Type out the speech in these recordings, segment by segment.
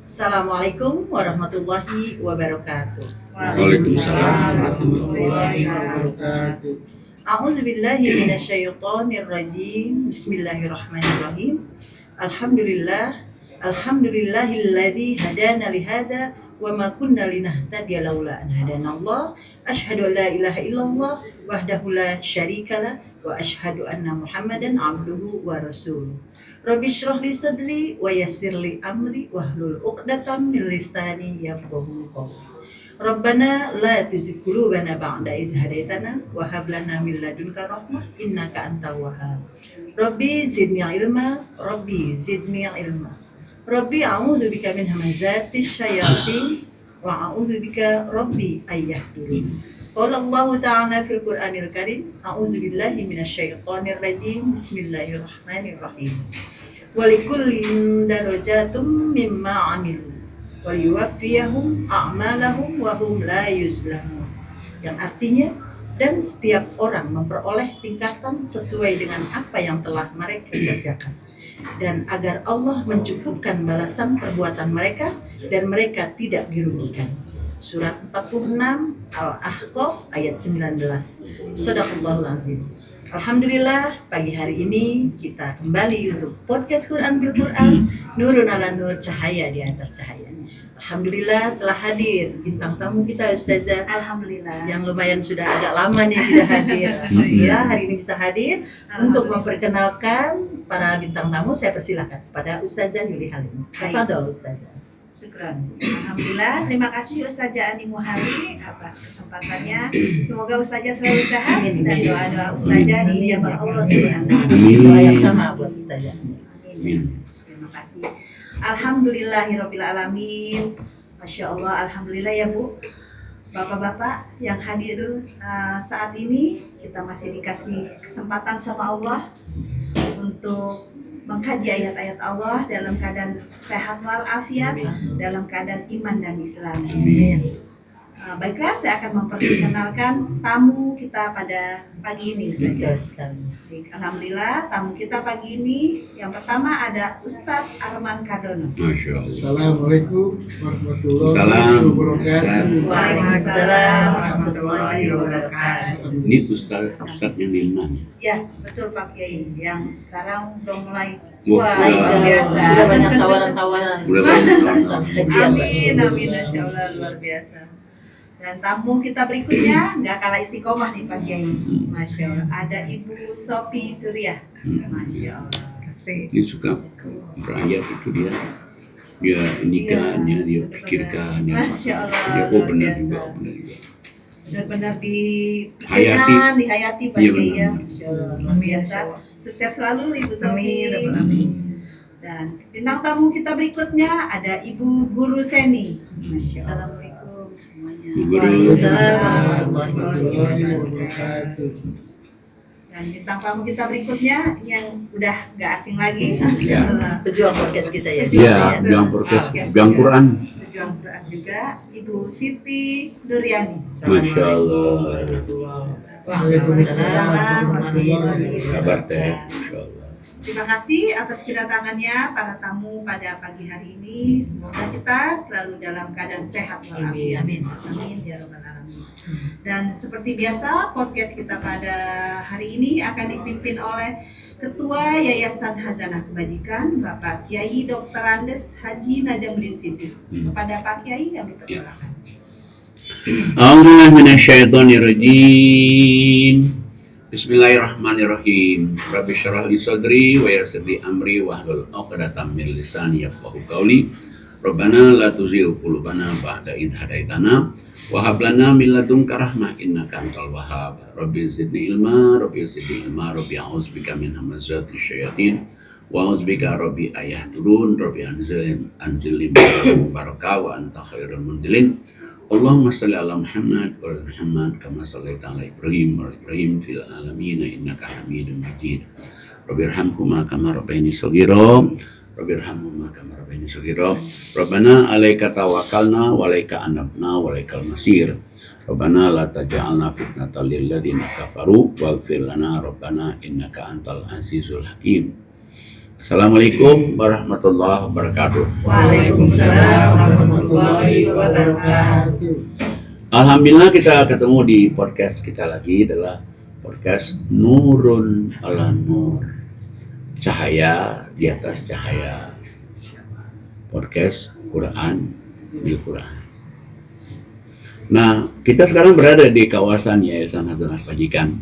Assalamualaikum warahmatullahi wabarakatuh. Waalaikumsalam warahmatullahi wabarakatuh. A'udzubillahi minasyaitonirrajim. Bismillahirrahmanirrahim. Alhamdulillahilladzi hadana lihada wa ma kunna linahtadiya laula an hadanallah. Asyhadu an la ilaha illallah wahdahu la syarikalah wa asyhadu anna Muhammadan abduhu wa rasuluh. Rabbi shrah li sadri wa yassir li amri wahlul 'uqdatam min lisani yafqahu qawli. Rabbana la tuzigh qulubana ba'da idh hadaitana wa hab lana min ladunka rahmah innaka antal wahhab. Rabbi zidni ilma, Rabbi zidni ilma. Rabbi a'udzu bika min hamazatis syayatin wa a'udzu bika Rabbi ayyahdurun. Qala Allah Ta'ala fil Qur'anil Karim, a'udzu billahi minasyaitonir rajim. Bismillahirrahmanirrahim. Walikullin darajatum mimma 'amilu wa yuwaffiyahum a'malahum wa hum la yuzlamun. Yang artinya, dan setiap orang memperoleh tingkatan sesuai dengan apa yang telah mereka kerjakan, dan agar Allah mencukupkan balasan perbuatan mereka dan mereka tidak dirugikan. Surat 46 Al-Ahqaf ayat 19. Shadaqallahul azim. Alhamdulillah, pagi hari ini kita kembali untuk podcast Quran bil Quran, nurun ala nur, cahaya di atas cahaya. Alhamdulillah telah hadir bintang tamu kita Ustazah. Alhamdulillah. Yang lumayan sudah agak lama nih tidak hadir. Alhamdulillah hari ini bisa hadir. Untuk memperkenalkan para bintang tamu, saya persilahkan kepada Ustazah Yuli Halim. Tafadhol Ustazah. Syukran. Alhamdulillah. Terima kasih Ustazah Ani Muhari atas kesempatannya. Semoga Ustazah selalu sehat dan doa-doa Ustazah diijabah Allah Subhanahu wa taala. Doa yang sama buat Ustazah. Amin. Terima kasih. Alhamdulillahirabbil alamin. Masya Allah, alhamdulillah ya Bu. Bapak-bapak yang hadir saat ini, kita masih dikasih kesempatan sama Allah untuk mengkaji ayat-ayat Allah dalam keadaan sehat walafiat, dalam keadaan iman dan Islam. Baiklah, saya akan memperkenalkan tamu kita pada pagi ini, Ustaz. Alhamdulillah, tamu kita pagi ini yang pertama ada Ustadz Arman Kardono. Masya Allah. Assalamualaikum warahmatullahi wabarakatuh. Waalaikumsalam warahmatullahi wabarakatuh. Ini Ustaz yang di mana? Ya, betul Pak Kiai. Yang sekarang udah mulai Wah, Baik, luar biasa. sudah banyak tawaran-tawaran. Udah banyak tawaran. Kajian, Pak. Amin, Masya Allah, luar biasa. Dan tamu kita berikutnya nggak kalah istiqomah nih Pak Kiai. Masya Allah. Ada Ibu Sophie Surya. Masya Allah. Dia suka berayat itu dia indikannya, dia pikirkan ya. Masya Allah. Dia luar benar biasa. juga, benar juga. Benar-benar Hayati. dihayati Pak Iya, Kiai ya. benar. Masya Allah. Luar biasa. Sukses selalu Ibu Sophie. Dan bintang tamu kita berikutnya ada Ibu Guru Seni. Masya Allah. Assalamualaikum semuanya. Bu Guru. Waalaikumsalam. Warahmatullahi wabarakatuh. Dan bintang tamu kita berikutnya yang udah gak asing lagi. Ya. Pejuang podcast kita ya. Iya, bilang podcast, bilang Quran. Pejuang Quran juga, Ibu Siti Nuryani. Masya Allah. Waalaikumsalam warahmatullahi wabarakatuh. Kabar teh, Masya Allah. Terima kasih atas kedatangannya para tamu pada pagi hari ini. Semoga kita selalu dalam keadaan sehat walafiat. Amin. Amin ya rabbal alamin. Dan seperti biasa, podcast kita pada hari ini akan dipimpin oleh Ketua Yayasan Hazanah Kebajikan, Bapak Kiai Dr. Andes Haji Najamuddin Siddiq. Kepada Pak Kiai kami persilakan. A'udzubillahi minasyaitonirrajim. Bismillahirrahmanirrahim. Rabbi syrah li sadri wa yassir li amri wahlul 'uqdatam min lisani yafqahu qawli. Rabbana la tuzigh qulubana ba'da idh hadaitana wa hab lana min ladunka rahmah innaka antal wahhab. Rabbi zidni ilma, Rabbi a'udzubika min hamazatis syayatin wa a'udzubika Rabbi ayahdurun. Rabbi anzilni barakah wa anta khairul munzilin. Allahumma salli ala Muhammad wa ala Muhammad kama sallaita ala Ibrahim wa ala Ibrahim fil alamin innaka Hamidum Majid. Rabbirhamhuma kama rabbayani shaghira. Rabbirhamhuma kama rabbayani shaghira. Rabbana 'alaika tawakkalna wa 'alaika anabna wa 'alaikal masir. Rabbana la taj'alna fitnatan lil ladzina kafaru waghfir lana rabbana innaka antal azizul hakim. Assalamualaikum warahmatullahi wabarakatuh. Waalaikumsalam warahmatullahi wabarakatuh. Alhamdulillah kita ketemu di podcast kita lagi, adalah podcast Nurun ala Nur, cahaya di atas cahaya. Podcast Quran bil Quran. Nah, kita sekarang berada di kawasan Yayasan Hasanah Kebajikan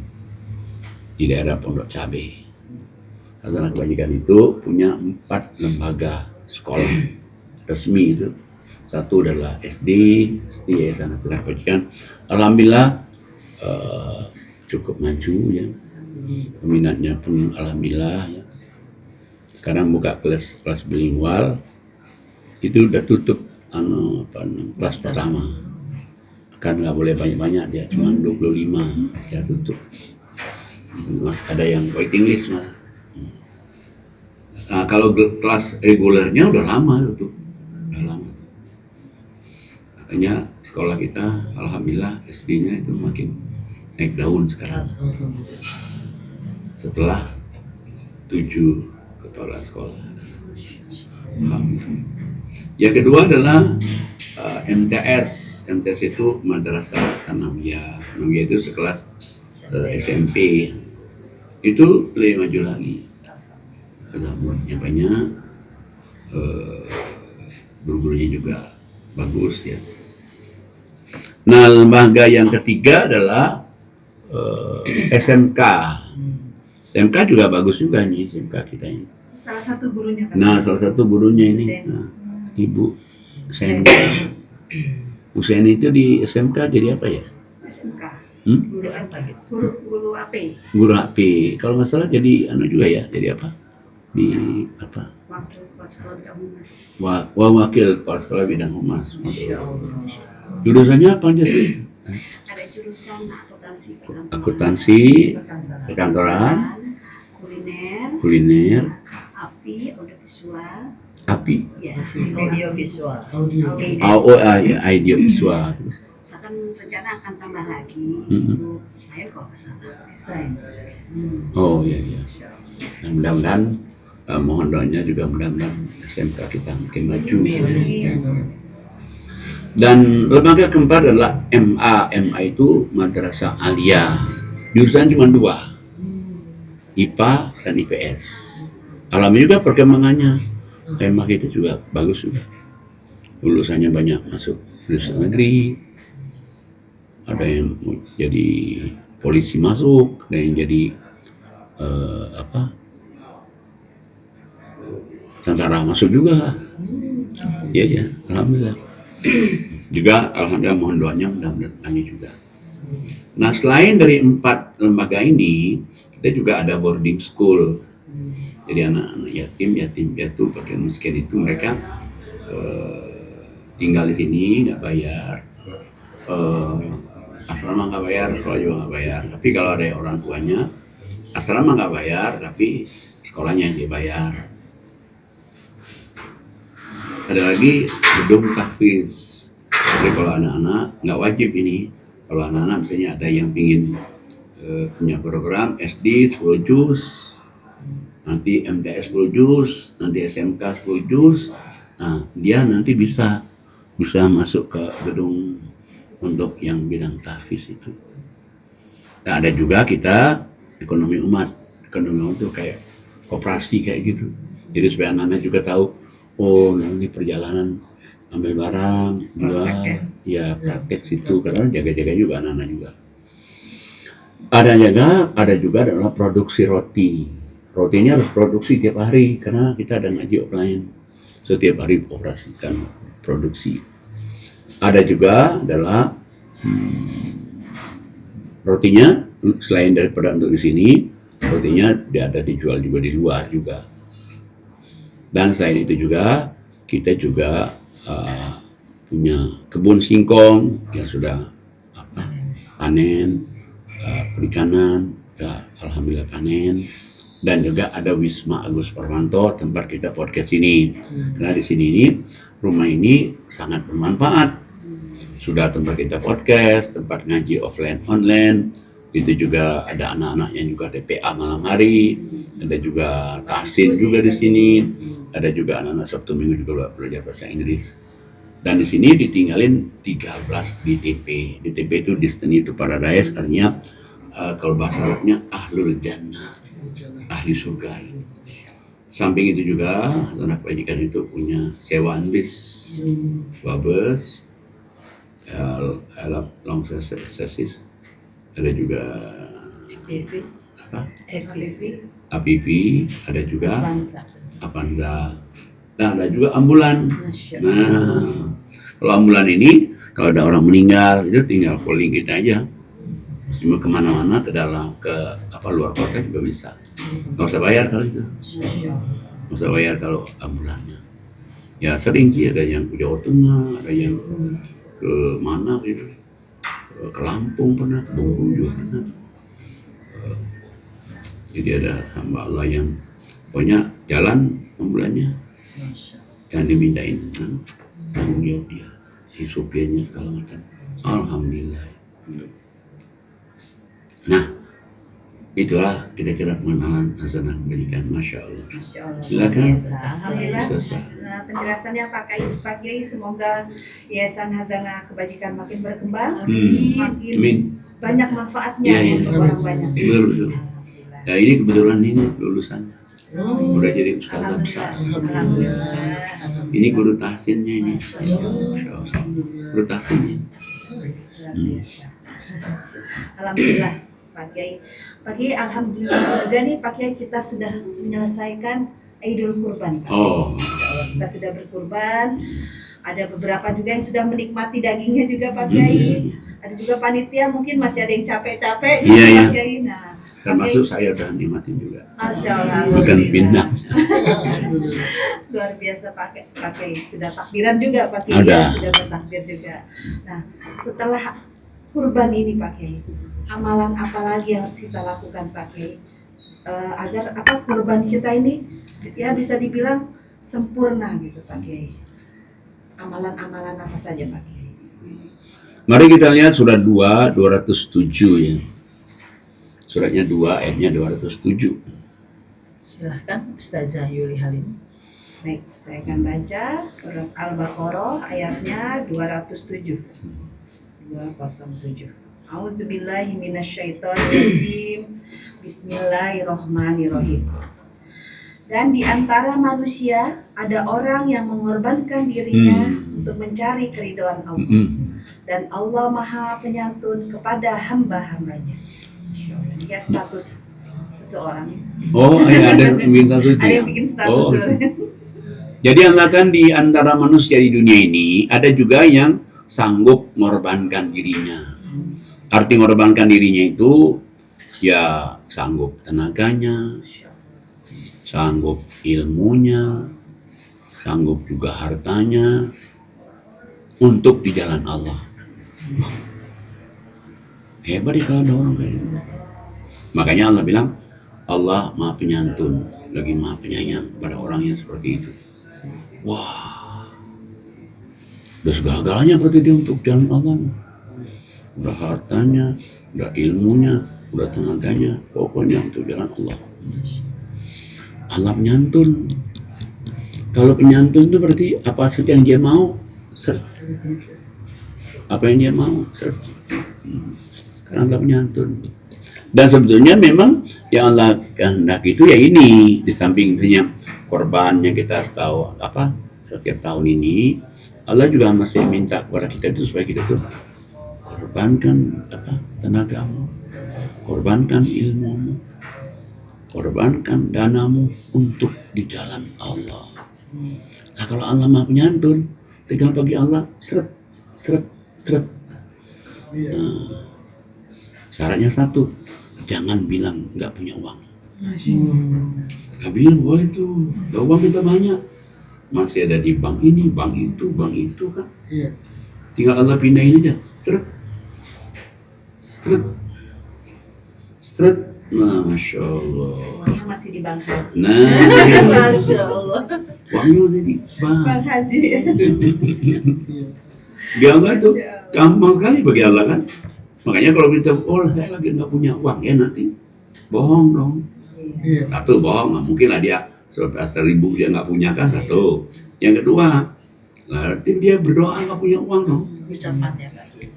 di daerah Pondok Cabe. Hasanah Kebajikan itu punya 4 lembaga sekolah resmi itu. Satu adalah SD Yayasan Hasanah Kebajikan. Alhamdulillah cukup maju ya. Peminatnya pun alhamdulillah ya. Sekarang buka kelas bilingual. Itu udah tutup kelas pertama. Kan nggak boleh banyak-banyak, dia cuma 25 ya tutup. Ada yang waiting list malah. Nah, kalau kelas regulernya udah lama tutup, udah lama. Makanya sekolah kita alhamdulillah SD-nya itu makin naik daun sekarang. Setelah 7 kepala sekolah. Alhamdulillah. Yang kedua adalah MTS. MTS itu Madrasah Sanawiyah. Sanawiyah itu sekelas SMP. Itu lebih maju lagi. Muridnya banyak, guru-gurunya juga bagus ya. Nah, lembaga yang ketiga adalah SMK. SMK juga bagus juga nih SMK kita ini. Salah satu gurunya kan? Nah, salah satu gurunya ini, nah, Ibu Seni. Bu Seni itu di SMK jadi apa ya? SMK. Hmm? Guru AP. Guru AP. Kalau nggak salah jadi juga ya, jadi apa? Di apa? Wakil Kepala Sekolah Bidang Humas. Wakil Kepala Sekolah Bidang Humas. Jurusannya apa aja sih? Ada jurusan Akuntansi, perkantoran, kuliner, AVI, audiovisual. API, Ya. Audio visual. audio visual. Misalkan rencana akan tambah lagi untuk saya kalau nggak salah desain. Oh iya. Nah, mudah-mudahan mohon doanya juga, mudah-mudahan SMK kita makin maju. Dan lembaga keempat adalah MA. MA itu Madrasah Aliyah. Jurusan cuma 2, IPA dan IPS. Alami juga perkembangannya. MA kita juga bagus juga. Lulusannya banyak masuk lulusan negeri. Ada yang jadi polisi masuk, ada yang jadi tentara masuk juga. Ya, alhamdulillah. Juga alhamdulillah mohon doanya mudah-mudahan juga. Nah, selain dari 4 lembaga ini, kita juga ada boarding school. Jadi anak-anak yatim piatu fakir miskin itu mereka tinggal di sini nggak bayar. Asrama nggak bayar, sekolah juga nggak bayar. Tapi kalau ada orang tuanya, asrama nggak bayar, tapi sekolahnya yang dibayar. Ada lagi gedung tahfiz. Jadi kalau anak-anak nggak wajib ini. Kalau anak-anak misalnya ada yang ingin punya program SD 10 juz, nanti MTS 10 juz, nanti SMK 10 juz. Nah, dia nanti bisa masuk ke gedung untuk yang bidang tahfiz itu. Nah, ada juga kita ekonomi umat itu kayak koperasi kayak gitu. Jadi supaya anak-anak juga tahu, oh nanti perjalanan ambil barang, jual, ya praktek situ, karena jaga-jaga juga anak-anak juga. Ada juga adalah produksi roti. Rotinya harus produksi tiap hari karena kita ada ngaji offline. Setiap hari operasikan produksi. Ada juga adalah rotinya selain daripada untuk di sini, rotinya dia ada dijual juga di luar juga. Dan selain itu juga kita juga punya kebun singkong yang sudah panen, perikanan, ya alhamdulillah panen. Dan juga ada Wisma Agus Parmanto tempat kita podcast ini. Karena di sini ini rumah ini sangat bermanfaat. Sudah tempat kita podcast, tempat ngaji offline online, Itu juga ada anak-anaknya juga TPA malam hari, ada juga tahsin juga di sini, ada juga anak-anak Sabtu Minggu juga belajar bahasa Inggris. Dan di sini ditinggalin 13 DTP. DTP itu Destiny to Paradise, artinya kalau bahasa Arabnya Ahlul Jannah, ahli surga. Samping itu juga anak pendidikan itu punya sewaan bis, bus, long services, ada juga EPV, apa? EPV, ada juga Avanza. Avanza. Nah, ada juga ambulan. Masya Allah. Nah, kalau ambulan ini, kalau ada orang meninggal, itu tinggal calling kita aja. Cuma kemana-mana, ke dalam, ke luar kota juga bisa. Nggak usah bayar kalau itu. Masya Allah. Nggak usah bayar kalau ambulannya. Ya sering sih, ada yang ke Jawa Tengah, ada yang ke mana gitu. Ke Lampung pernah, ke Bengkulu juga pernah. Jadi ada hamba Allah yang pokoknya jalan ambulannya. Masya Allah. Dan dimintain tanggung jawab dia, si supirnya segala macam. Alhamdulillah. Nah, itulah kira-kira pengenalan azanah pendidikan. Masya Allah. Masya Allah. Silakan. Biasa. Alhamdulillah. Penjelasannya Pak Kiai, semoga Yayasan Hazanah Kebajikan makin berkembang, makin Amin. banyak manfaatnya Iya, iya. untuk orang banyak. Betul. Alhamdulillah. Nah ini kebetulan ini lulusannya. Udah jadi ustazah Alhamdulillah. besar. Alhamdulillah. Ini guru tahsinnya ini. Masya Allah. Guru tahsinnya. Luar biasa. Alhamdulillah Pak Kiai. Pak Kiai, alhamdulillah juga nih Pak Kiai, kita sudah menyelesaikan Idul Kurban. Pak. Oh. Kita sudah berkurban. Ada beberapa juga yang sudah menikmati dagingnya juga Pak Kiai. Ada juga panitia mungkin masih ada yang capek-capek juga Iya, iya. Pak Kiai. Nah, Termasuk saya udah nikmatin juga. Masya Allah. Bukan pindah. Luar biasa Pak Kiai. Sudah takbiran juga Pak Kiai. Ada. Ya, sudah bertakbir juga. Nah, setelah kurban ini Pak Kiai, amalan apa lagi yang harus kita lakukan Pak Kiai? Agar kurban kita ini ya bisa dibilang sempurna gitu Pak Kiai. Amalan-amalan apa saja Pak Kiai? Mari kita lihat surat 2, 207 ya. Suratnya 2, ayatnya 207. Silahkan Ustazah Yuli Halim. Baik, saya akan baca surat Al-Baqarah ayatnya 207. 207. A'udzubillahi minasyaitonirrajim. Bismillahirrahmanirrahim. Dan di antara manusia ada orang yang mengorbankan dirinya untuk mencari keridhaan Allah. Dan Allah Maha Penyantun kepada hamba-hambanya. Masya Allah. Ini ya status seseorang. Oh, ya, ada yang bikin status itu Ada ya? yang bikin status. Oh. Jadi Allah kan di antara manusia di dunia ini ada juga yang sanggup mengorbankan dirinya. Arti mengorbankan dirinya itu ya sanggup tenaganya, sanggup ilmunya, sanggup juga hartanya untuk di jalan Allah. Hebat ya kalau ada orang kayak gitu. Makanya Allah bilang Allah Maha Penyantun, lagi Maha Penyayang pada orang yang seperti itu. Wah, udah segala-galanya berarti dia untuk jalan Allah. Udah hartanya, udah ilmunya, udah tenaganya, pokoknya untuk jalan Allah. Allah penyantun. Kalau penyantun itu berarti apa saja yang dia mau, apa yang dia mau, karena Allah penyantun. Dan sebetulnya memang yang Allah kehendaki itu ya ini, di samping misalnya korban yang kita tahu apa setiap tahun ini, Allah juga masih minta kepada kita itu supaya kita tuh korbankan apa tenagamu, korbankan ilmumu, korbankan danamu untuk di jalan Allah. Nah kalau Allah Maha Penyantun, tinggal bagi Allah seret. Nah, syaratnya satu, jangan bilang nggak punya uang. Nggak bilang boleh tuh, uang kita banyak, masih ada di bank ini, bank itu kan. Tinggal Allah pindahin aja, seret. Nah, Masya Allah. Uangnya masih di bank haji. Nah, Masya Allah. uangnya udah di bank. Bank haji. Di Allah itu gampang sekali bagi Allah kan. Makanya kalau kita, oh saya lagi nggak punya uang, ya nanti bohong dong. Iya. Satu, bohong, nggak mungkin lah dia 11.000 dia nggak punya kan, satu. Yang kedua, berarti dia berdoa nggak punya uang dong. Ucapannya Pak Kiai.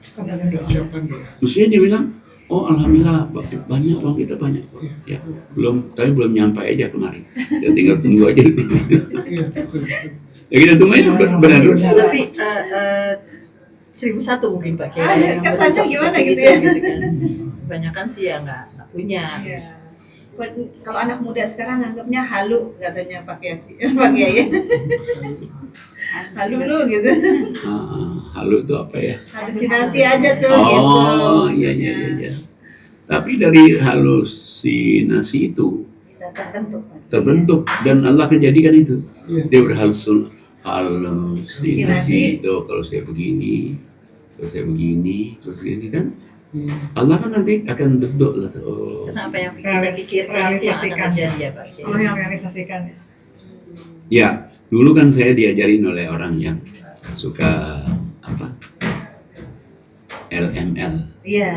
Ucapan doa. Mestinya dia bilang, oh alhamdulillah banyak uang kita banyak. Ya, tapi belum nyampe aja kemarin. Ya tinggal tunggu aja. Iya, betul. Ya kita tunggu aja benar. Tapi 1001 mungkin Pak Kiai yang kesannya berucap gimana seperti gitu itu, ya? gitu kan. Kebanyakan sih ya nggak punya. Iya. Kalau anak muda sekarang anggapnya halu katanya Pak Kiai. Halu lu gitu. Halu itu apa ya? Halusinasi aja tuh gitu. Oh iya. maksudnya. Tapi dari halusinasi itu Bisa terbentuk. terbentuk dan Allah kejadikan itu. Iya. Dia halusinasi itu kalau saya begini, terus begini kan. Allah kan nanti akan bentuk lah. Oh. Kenapa yang kita pikirkan itu yang akan terjadi ya Pak Kiai? Allah yang realisasikan. Ya, dulu kan saya diajarin oleh orang yang suka apa? LML, Iya.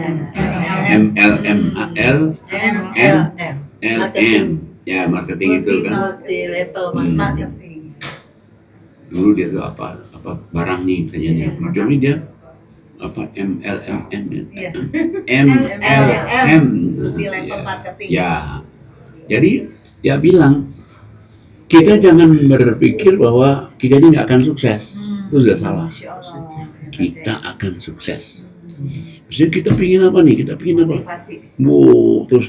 MLMAL, MLM. LM, ya marketing itu kan. Multi level marketing. Marketing. Dulu dia tuh apa barang nih misalnya nih. Jadi dia apa MLMM Iya. MLM Multi level marketing. ya. Jadi dia bilang kita jangan berpikir bahwa kita ini nggak akan sukses. Itu sudah salah. Masya Allah. Kita akan sukses. Maksudnya kita pingin apa nih? Kita pingin apa? Motivasi. Terus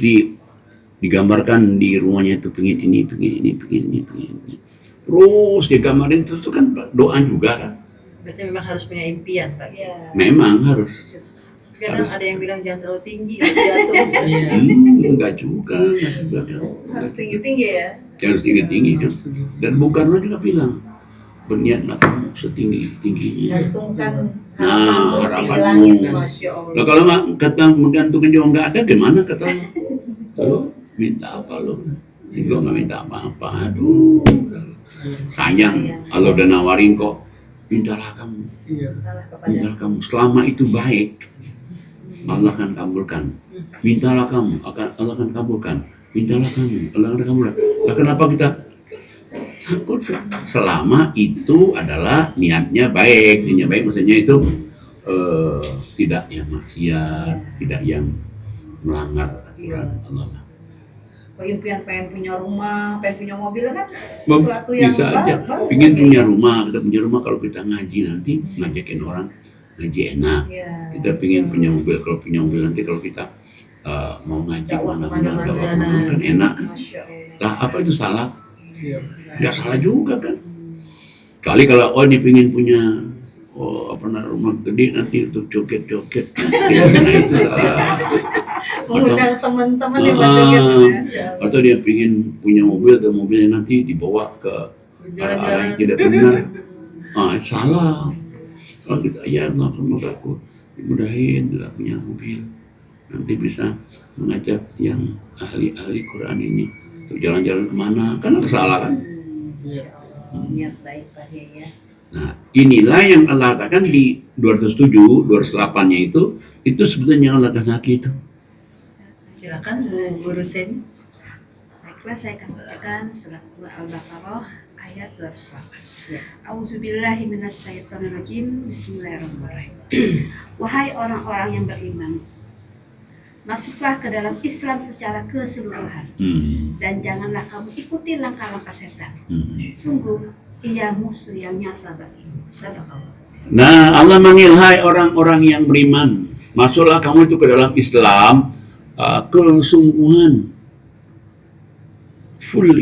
digambarkan di rumahnya itu pingin ini. Terus digambarin terus itu kan doa juga kan. Berarti memang harus punya impian Pak Kiai. Iya. Memang harus. Kadang ada yang bilang jangan terlalu tinggi, jatuh. Iya. Enggak juga kan. Harus tinggi-tinggi ya. Harus tinggi kan. Dan Bung Karno juga bilang berniatlah kamu setinggi-tingginya. Gantungkan Nah, harapanmu di harapanmu. langit, Masya Allah. Nah kalau nggak kata menggantungkan juga nggak ada, gimana kata lo minta apa lo? Lo nggak minta apa-apa, aduh sayang. Kalau udah nawarin kok, mintalah kamu, Iya. Mintalah kepada mintalah kamu. Selama itu baik, Allah akan kabulkan. Mintalah kamu, Allah akan kabulkan. Mintalah kamu, Allah akan kabulkan. Nah, kenapa kita takut kan? Selama itu adalah niatnya baik, maksudnya itu tidak yang maksiat, tidak yang melanggar aturan Allah. impian pengen punya rumah, pengen punya mobil kan sesuatu yang Bisa aja, bagus. ingin punya rumah, kita punya rumah kalau kita ngaji nanti ngajakin orang ngaji enak. Iya. Kita pengen punya mobil, kalau punya mobil nanti kalau kita mau ngaji Dakwah mana-mana kemana-mana. kan enak. Masya Allah. Lah apa itu salah? Iya. Nggak salah juga kan. Kali kalau ini pengen punya rumah gede nanti untuk joget-joget, nah itu salah. Mengundang teman-teman yang bantuin Masya Allah. Atau dia pengen punya mobil dan mobilnya nanti dibawa ke arah-arah yang tidak benar, salah. Kalau kita ya nggak semoga aku dimudahin tidak punya mobil, nanti bisa mengajak yang ahli-ahli Quran ini untuk jalan-jalan kemana, kan salah kan? Iya. Niat baik Pak Kiai ya. Nah, inilah yang Allah katakan di 207, 208-nya itu sebetulnya Allah kehendaki itu. Silakan Bu Guru Seni. Baiklah, saya akan bacakan surat Al-Baqarah ayat 208. Auzubillahi minasyaitonirrajim. Bismillahirrahmanirrahim. Wahai orang-orang yang beriman, masuklah ke dalam Islam secara keseluruhan dan janganlah kamu ikuti langkah-langkah setan. Sungguh ia musuh yang nyata bagimu. Sadaqallahu azim. Nah, Allah manggil hai orang-orang yang beriman, masuklah kamu itu ke dalam Islam kesungguhan, full.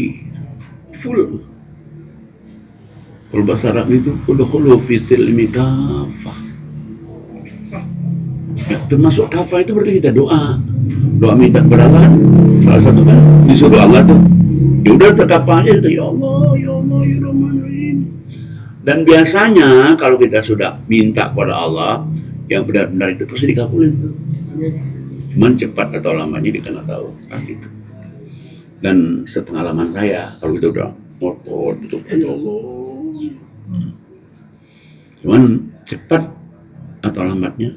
Kalau bahasa Arab itu udkhulu fi silmi kafah. Ya, termasuk kafah itu berarti kita doa minta kepada Allah kan. Salah satu kan disuruh Allah tuh. Ya udah terkafah aja gitu, ya Allah, ya Rahman Rahim. Dan biasanya kalau kita sudah minta kepada Allah yang benar-benar itu pasti dikabulin tuh. Amin. Cuman cepat atau lamanya kita nggak tahu pasti itu. Dan sepengalaman saya kalau kita udah motor itu ya Allah. Cuman cepat atau lambatnya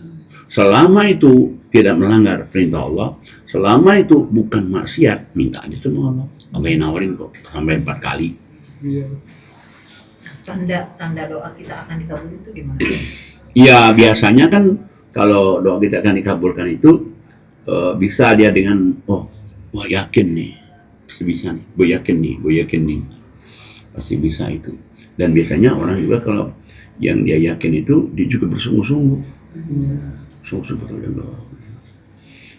Selama itu tidak melanggar perintah Allah, selama itu bukan maksiat, minta aja sama Allah. Allah yang nawarin kok sampai 4 kali. Iya. Tanda doa kita akan dikabulin itu gimana? Ya biasanya kan kalau doa kita akan dikabulkan itu bisa dia dengan wah yakin nih, pasti bisa nih, gue yakin nih, pasti bisa itu. Dan biasanya orang juga kalau yang dia yakin itu dia juga bersungguh-sungguh, sungguh-sungguh berdoa.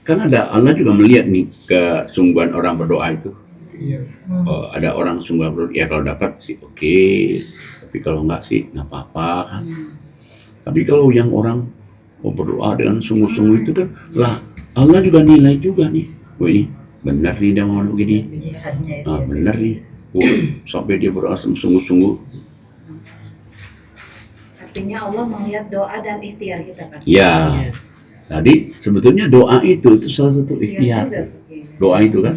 Kan Allah juga melihat nih kesungguhan orang berdoa itu. Iya. Ada orang sungguh berdoa, ya kalau dapat sih oke, tapi kalau enggak sih nggak apa-apa kan. Tapi kalau yang orang berdoa dengan sungguh-sungguh itu kan lah Allah juga nilai juga nih. Ini benar nih dia mau begini. Jihadnya itu. Benar nih. Sampai dia berdoa sungguh-sungguh. Artinya Allah melihat doa dan ikhtiar kita kan. Ya. Tadi sebetulnya doa itu salah satu ikhtiar. Doa itu kan.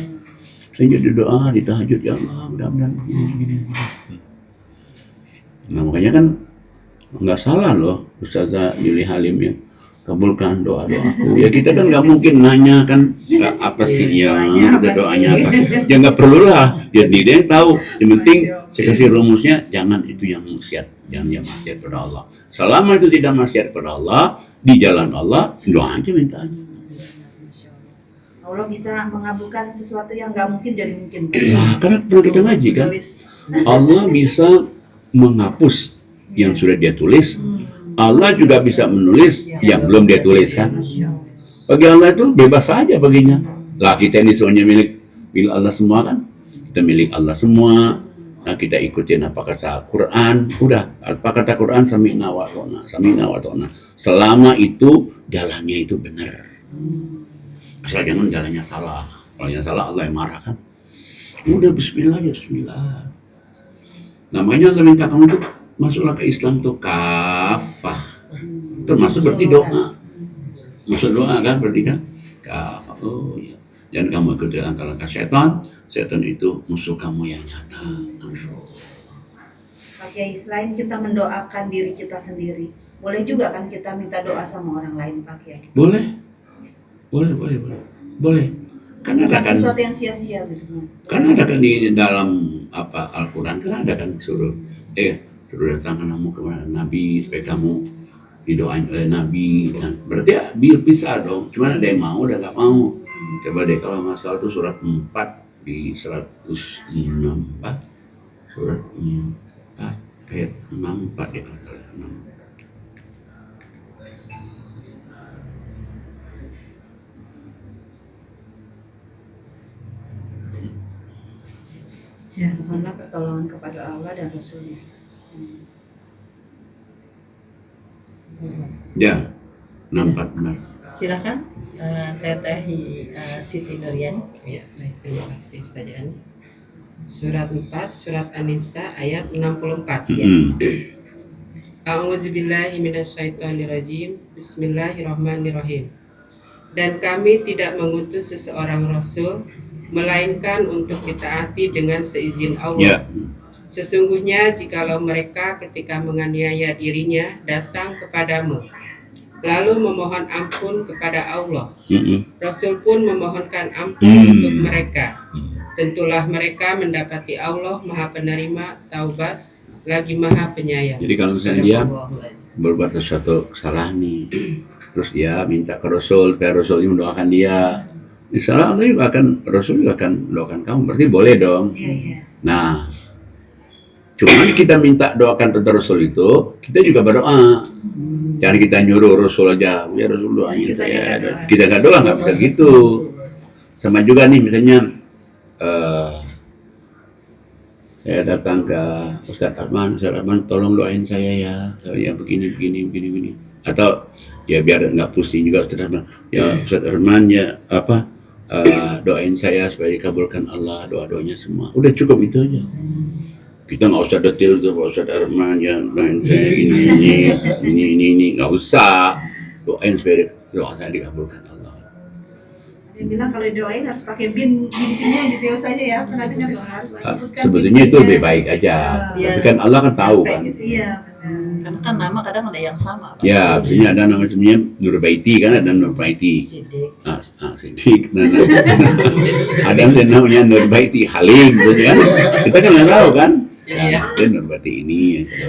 Saya jadi doa di tahajud, ya Allah mudah-mudahan begini. Nah makanya kan nggak salah loh Ustazah Yuli Halim yang kabulkan doa-doaku. Ya kita kan nggak mungkin nanya kan apa sih ya doanya apa. Ya nggak perlulah, dia yang tahu. Yang penting saya kasih rumusnya, jangan itu yang maksiat, jangan yang maksiat pada Allah. Selama itu tidak maksiat pada Allah, di jalan Allah, doa aja minta aja. Allah bisa mengabulkan sesuatu yang nggak mungkin jadi mungkin. Nah, karena pernah kita ngaji kan, Allah bisa menghapus yang sudah dia tulis. Allah juga bisa menulis yang belum dia tulis kan. Bagi Allah itu bebas saja baginya. Lah kita ini semuanya milik Allah semua kan. Kita milik Allah semua. Nah kita ikutin apa kata Quran. Udah, apa kata Quran sami'na wa ta'na. Selama itu jalannya itu benar. Asal jangan jalannya salah. Kalau yang salah Allah yang marah kan. Udah bismillah ya bismillah. Namanya Allah minta kamu tuh masuklah ke Islam tuh kafah. Termasuk berarti doa. Masuk doa kan berarti kan kafah. Oh iya. Jangan kamu ikut langkah-langkah setan. Setan itu musuh kamu yang nyata. Pak Kiai, selain kita mendoakan diri kita sendiri, boleh juga kan kita minta doa sama orang lain, Pak Kiai? Boleh. Kan ada kan Sesuatu yang sia-sia gitu. kan ada kan di dalam apa Al-Quran kan ada kan suruh datangkan kamu kepada Nabi supaya kamu didoain oleh Nabi. Nah, berarti ya bisa dong. Cuman ada yang mau, ada nggak mau. Coba deh kalau nggak salah itu surat 4 di 164 surat 4 ayat 64 ya. 6. Ya, mohonlah pertolongan kepada Allah dan Rasulnya. Ya, 64 benar. Silakan Teteh Siti Nurian. Ya, baik, terima kasih Ustazah. Surat 4, surat An-Nisa ayat 64. A'udzubillahi minasyaitonirrajim. Bismillahirrahmanirrahim. Dan kami tidak mengutus seseorang rasul melainkan untuk ditaati dengan seizin Allah. Sesungguhnya jikalau mereka ketika menganiaya dirinya datang kepadamu lalu memohon ampun kepada Allah, Rasul pun memohonkan ampun untuk mereka, tentulah mereka mendapati Allah Maha Penerima taubat lagi Maha Penyayang. Jadi kalau misalnya dia berbuat sesuatu kesalahan nih, terus dia minta ke Rasul supaya Rasul mendoakan dia, insya Allah Rasul juga akan doakan kamu, berarti boleh dong. Nah, cuman kita minta doakan tentang Rasul itu, kita juga berdoa. Jangan kita nyuruh Rasul aja, ya Rasul doain saya. Kita nggak doa, nggak bisa gitu. Sama juga nih misalnya, saya datang ke Ustadz Arman, tolong doain saya ya begini. Atau ya biar nggak pusing juga Ustadz Arman, ya Ustadz Arman ya doain saya supaya dikabulkan Allah doa-doanya semua. Udah cukup itu aja. Kita nggak usah detail tuh Ustadz Arman ya doain saya ini nggak usah. Doain supaya doa saya dikabulkan Allah. Dia bilang kalau doain harus pakai bin-binnya gitu saja ya. Pernah dengar harus disebutkan. Sebetulnya itu lebih baik aja. Tapi kan Allah kan tahu kan. Iya, benar. Karena kan nama kadang ada yang sama. Pak. Ya, artinya ada nama sebenarnya Nurbaiti kan, ada Nurbaiti. Sidik. Sidik. Nah. Ada yang namanya Nurbaiti Halim gitu kan. Kita kan nggak tahu kan. Iya. Ya, Nurbaiti ini. Gitu.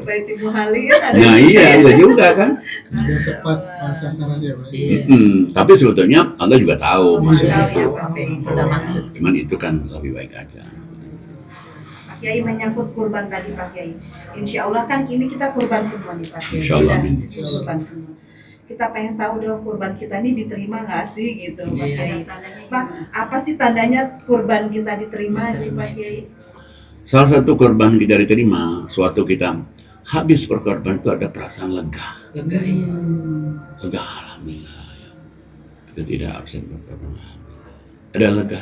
Baik Ibu Hali kan ada. Nah iya, ada juga kan. Biar tepat sasarannya Pak. Iya. Tapi sebetulnya Allah juga tahu maksud Tahu itu. ya apa yang kita maksud. Cuman itu kan lebih baik aja. Pak Kiai menyangkut kurban tadi Pak Kiai. Insya Allah kan kini kita kurban semua nih Pak Kiai. Insya Allah, Sudah amin. kurban semua. Kita pengen tahu dong kurban kita ini diterima nggak sih gitu Pak Iya. Kiai. Pak, apa sih tandanya kurban kita diterima nih Diterima. Pak Kiai? Salah satu korban kita diterima, suatu kita habis berkorban itu ada perasaan lega. Lega, iya. Lega alhamdulillah. Ya. Kita tidak absen berkorban alhamdulillah. Ada lega.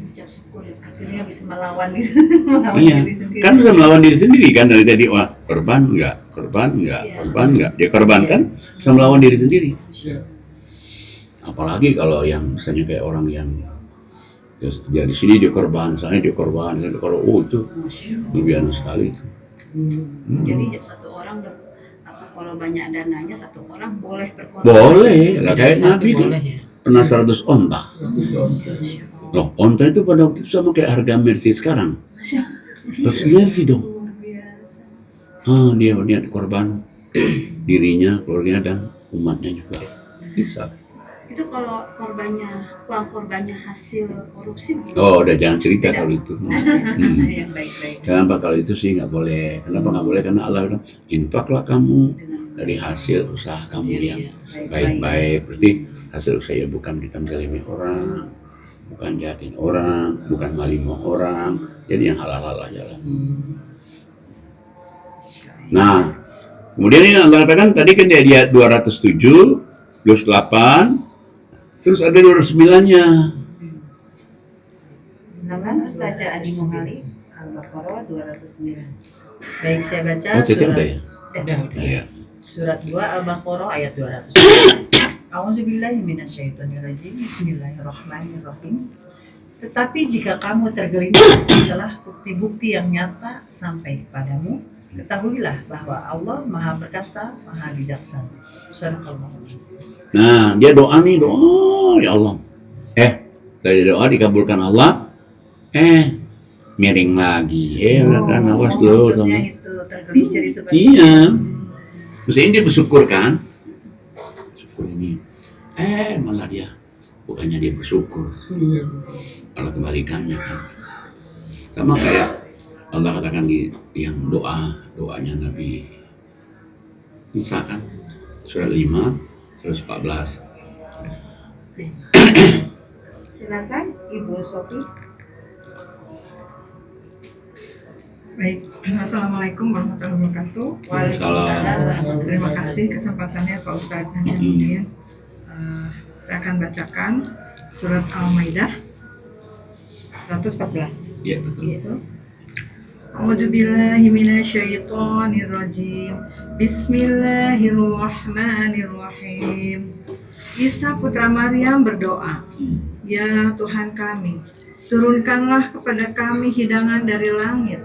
Ucap syukur ya, akhirnya bisa melawan gitu. Melawan Iya, diri sendiri. kan bisa melawan diri sendiri kan dari tadi wah korban enggak, korban enggak. Dia korban kan bisa melawan diri sendiri. Ya. Apalagi kalau yang misalnya kayak orang yang dia di sini dia korban, sana dia korban, oh itu lebih aneh sekali itu. Jadi satu orang kalau banyak dananya satu orang boleh berkorban. Boleh, lah kayak Satu Nabi kan boleh ya. pernah 100 onta. 100 onta. Loh, onta itu pada waktu itu sama kayak harga Mercy sekarang. 100 Mercy dong. Luar biasa. Dia korban dirinya, keluarganya dan umatnya juga. Bisa. Itu kalau uang korbannya hasil korupsi. Oh, udah jangan cerita kalau itu. Yang baik-baik. Kenapa kalau itu sih nggak boleh? Kenapa nggak boleh? Karena Allah bilang, infaklah kamu dari hasil usaha kamu yang baik-baik. Berarti hasil usaha bukan kita menzalimi orang, bukan jahatin orang, bukan maling orang. Jadi yang halal-halal aja lah. Nah, kemudian ini Allah katakan tadi kan dia 207, 28, terus ada 29-nya. Silakan Ustazah Adi Muhali, Al-Baqarah 209. Baik, saya baca Oh, itu surat udah ya? Udah. Iya. Surat 2 Al-Baqarah ayat 200. A'udzubillahi minasyaitonirrajim. Bismillahirrahmanirrahim. Tetapi jika kamu tergelincir setelah bukti-bukti yang nyata sampai kepadamu, ketahuilah bahwa Allah Maha Perkasa, Maha Bijaksana. Subhanallah. Nah, dia doa nih, doa ya Allah. Dari doa dikabulkan Allah. Miring lagi. Kan awas dulu Maksudnya sama. itu tergelincir itu. Pak. Iya. Mestinya dia bersyukur kan? Syukur ini. Malah dia bukannya dia bersyukur, Iya betul. malah kebalikannya kan. Sama kayak Allah katakan di yang doanya Nabi Isa kan, surat 5, surat 14. Silakan Ibu Sofi. Baik, Assalamualaikum warahmatullahi wabarakatuh. Waalaikumsalam. Terima kasih kesempatannya Pak Ustadz Najamuddin. Saya akan bacakan surat Al-Maidah 114. Iya betul. Gitu. A'udzubillahi minasyaitonirrajim. Bismillahirrahmanirrahim. Isa putra Maryam berdoa, "Ya Tuhan kami, turunkanlah kepada kami hidangan dari langit,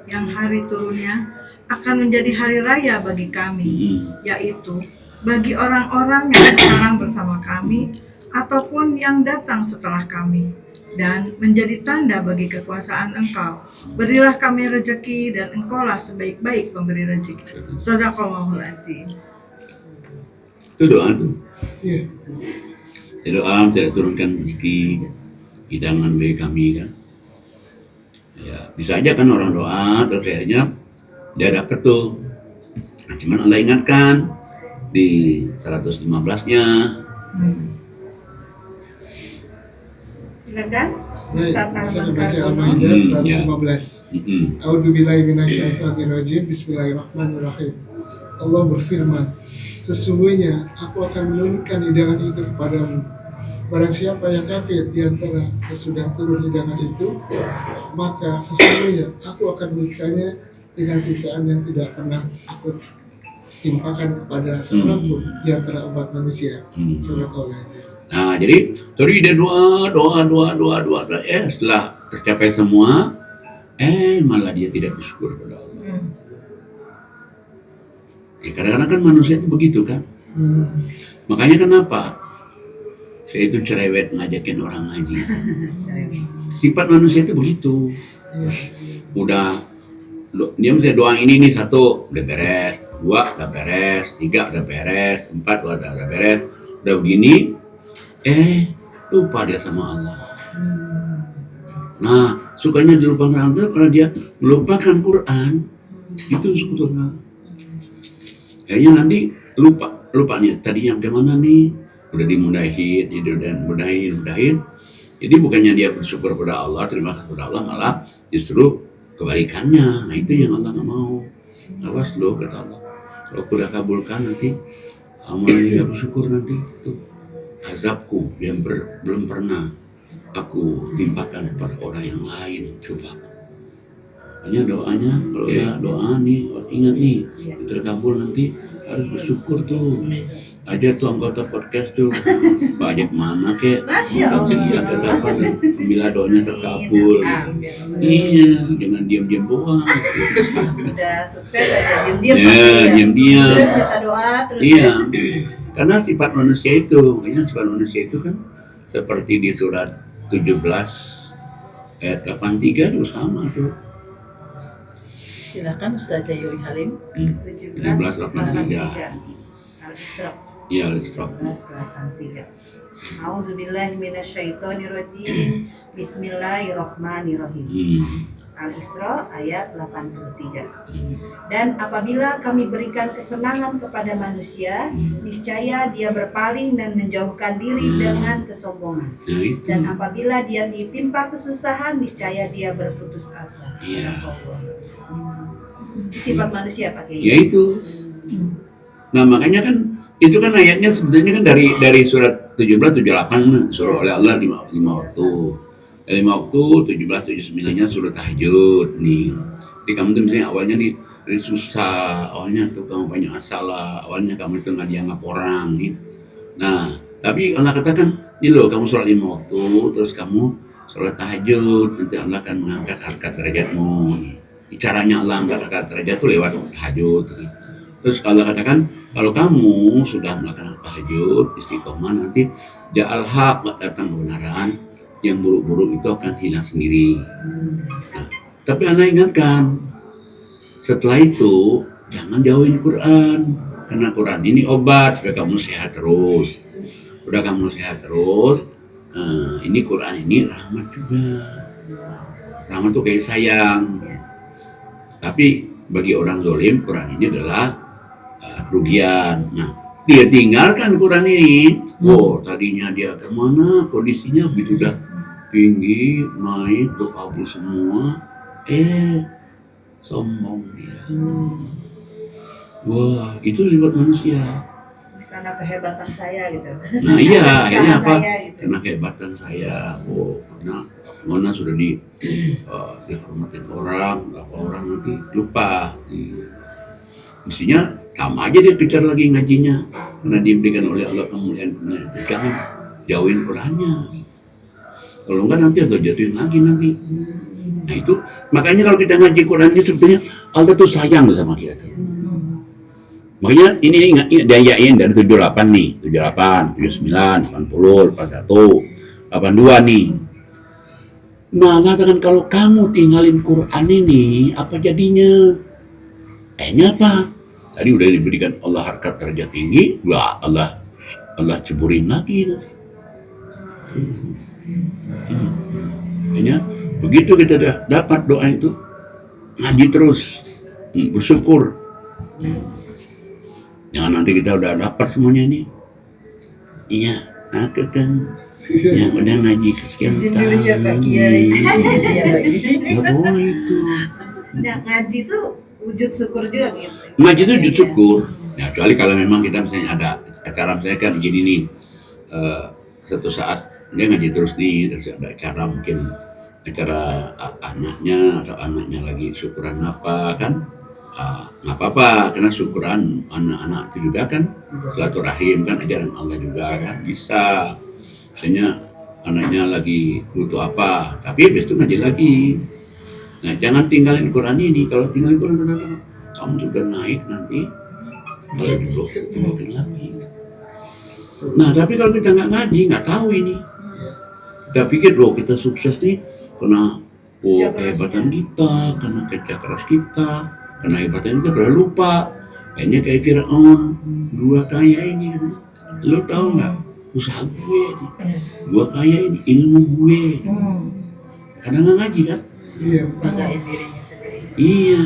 yang hari turunnya akan menjadi hari raya bagi kami, yaitu bagi orang-orang yang sekarang bersama kami ataupun yang datang setelah kami, dan menjadi tanda bagi kekuasaan Engkau. Berilah kami rezeki dan Engkaulah sebaik-baik pemberi rezeki." Shadaqallahul azim. Itu doa tuh. Iya. Ya doa saya turunkan rezeki, hidangan bagi kami kan. Ya bisa aja kan orang doa terus akhirnya dia dapet tuh. Nah, cuman Allah ingatkan di 115-nya. Silakan Baik, Ustaz saya Arman baca Kartono. Al-Maidah Ya. 115. Mm-mm. A'udzubillahi minasyaitonirrajim. Bismillahirrahmanirrahim. Allah berfirman, "Sesungguhnya aku akan menurunkan hidangan itu kepadamu. Barang siapa yang kafir di antara sesudah turun hidangan itu, maka sesungguhnya aku akan menyiksanya dengan siksaan yang tidak pernah aku timpakan kepada seorang pun di antara umat manusia." Surah Al-Azim. Nah jadi tadi dia doa. Setelah tercapai semua, malah dia tidak bersyukur kepada Allah. Ya, kadang-kadang kan manusia itu begitu kan. Makanya kenapa saya itu cerewet ngajakin orang ngaji. Sifat manusia itu begitu. Udah dia mesti doang ini nih, 1 udah beres, 2 udah beres, 3 udah beres, 4 udah beres, udah begini, lupa dia sama Allah. Nah, sukanya dilupakan Allah kalau dia melupakan Quran, itu sebetulnya. Kayaknya nanti lupa nih, tadi yang kemana nih, udah dimudahin, mudahin. Jadi bukannya dia bersyukur pada Allah, terima kasih pada Allah, malah justru kebalikannya. Nah itu yang Allah nggak mau. Awas loh, kata Allah, kalau aku udah kabulkan nanti kamu lagi gak bersyukur, nanti itu azabku yang belum pernah aku timpakan kepada orang yang lain. Coba hanya doanya, kalau ya doa nih, ingat nih, terkabul nanti harus bersyukur tuh. Aja tuh anggota podcast tuh banyak mana kek, iya kata apa, bila doanya terkabul. Iya, jangan diam-diam doang. Udah sukses aja diam-diam. Diam-diam. Sukses minta doa terus. Iya, karena sifat manusia itu, makanya sifat manusia itu kan seperti di surat 17 ayat 83 itu sama tuh. Silakan Ustazah Yuri Halim. 1783. Al-Isra. Iya, Al-Isra. 1783. A'udzubillahi minasyaitonirrajim. Bismillahirrahmanirrahim. Al-Isra ayat 83. Dan apabila kami berikan kesenangan kepada manusia, niscaya dia berpaling dan menjauhkan diri dengan kesombongan. Dan apabila dia ditimpa kesusahan, niscaya dia berputus asa. Sifat manusia pakai. Ya itu. Nah makanya kan itu kan ayatnya sebetulnya kan dari surat 17 78 suruh oleh Allah 5 waktu. 5 waktu, 17, 79-nya suruh tahajud nih. Jadi kamu tuh misalnya awalnya dari susah, awalnya tuh kamu banyak masalah, awalnya kamu itu nggak dianggap orang nih. Nah, tapi Allah katakan, ini loh kamu sholat 5 waktu, terus kamu sholat tahajud, nanti Allah akan mengangkat harkat derajatmu. Caranya Allah angkat harkat derajat itu lewat tahajud. Terus Allah katakan, kalau kamu sudah melakukan tahajud, istiqomah, nanti ja'al haq, datang kebenaran, yang buruk-buruk itu akan hilang sendiri. Nah, tapi Allah ingatkan, setelah itu jangan jauhin Quran, karena Quran ini obat supaya kamu sehat terus. Udah kamu sehat terus, ini Quran ini rahmat juga. Rahmat itu kayak sayang. Tapi bagi orang zalim, Quran ini adalah kerugian. Nah, dia tinggalkan Quran ini. Tadinya dia kemana, kondisinya begitu udah tinggi, naik, udah kabur semua. Sombong dia. Wah, itu sifat manusia. Karena kehebatan saya gitu. Nah iya, akhirnya apa? Gitu. Karena kehebatan saya. Karena mana sudah dihormatin orang, berapa orang nanti lupa. Mestinya sama aja dia kejar lagi ngajinya, karena diberikan oleh Allah kemuliaan itu. Jangan jauhin Qurannya. Kalau enggak nanti agak jatuhin lagi nanti. Nah itu makanya kalau kita ngaji Qurannya sebetulnya Allah tuh sayang sama kita. Makanya ini diayain dari 78 nih, 78, 79, 80, 81, 82 nih. Malah katakan kalau kamu tinggalin Quran ini, apa jadinya? Apa? Tadi udah diberikan Allah harkat derajat tinggi, wah Allah ceburin lagi nanti. Makanya begitu kita dapat doa itu, ngaji terus, bersyukur. Jangan nanti kita udah dapat semuanya ini. Iya, aku kan yang udah ngaji kesekian tahun. Gak boleh itu. Nah, ngaji tuh wujud syukur juga gitu. Ngaji itu wujud syukur. Ya, kecuali kalau memang kita misalnya ada acara misalnya kan gini nih, satu saat dia ngaji terus nih, terus ada acara mungkin acara anaknya atau anaknya lagi syukuran apa kan, nggak apa-apa karena syukuran anak-anak itu juga kan silaturahim kan, ajaran Allah juga kan bisa. Misalnya anaknya lagi butuh apa, tapi habis itu ngaji lagi. Nah jangan tinggalin Quran ini. Kalau tinggalin Quran kamu sudah naik nanti Kalau dulu mungkin lagi. Nah, tapi kalau kita nggak ngaji, nggak tahu ini. Kita pikir loh kita sukses nih karena kehebatan kita, karena kerja keras kita, karena hebatnya kita pernah lupa. Kayaknya kayak Fir'aun, gua kaya ini katanya. Lo tahu nggak? Usaha gue nih. Gua kaya ini, ilmu gue. Karena nggak ngaji kan? Iya, Banggain dirinya sendiri. Iya.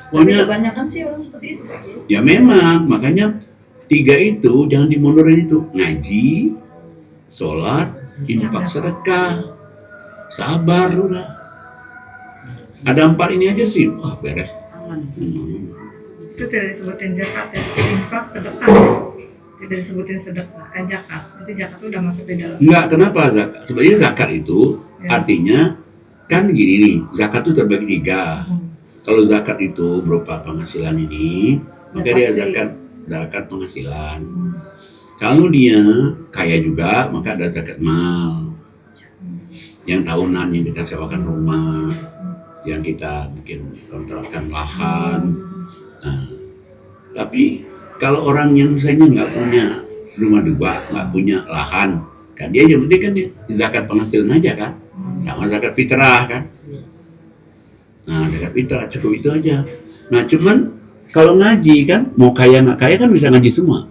Tapi Pokoknya kebanyakan sih orang seperti itu Pak Kiai. ya memang, makanya 3 itu jangan dimundurin itu. Ngaji, sholat, infak sedekah, sabar udah. Ada 4 ini aja sih, wah beres. Aman. Itu tidak disebutin zakat ya, infak, sedekah. Tidak disebutin sedekah, zakat. Nanti zakat itu udah masuk di dalam. Enggak, kenapa zakat? Sebenarnya zakat itu artinya kan gini nih, zakat itu terbagi 3. Kalau zakat itu berupa penghasilan ini, maka dia zakat penghasilan. Kalau dia kaya juga, maka ada zakat mal. Yang tahunan yang kita sewakan rumah, yang kita mungkin kontrakkan lahan. Nah, tapi kalau orang yang misalnya nggak punya rumah 2, nggak punya lahan, kan dia yang penting kan dia zakat penghasilan aja kan, sama zakat fitrah kan. Nah, zakat fitrah cukup itu aja. Nah, cuman kalau ngaji kan, mau kaya nggak kaya kan bisa ngaji semua.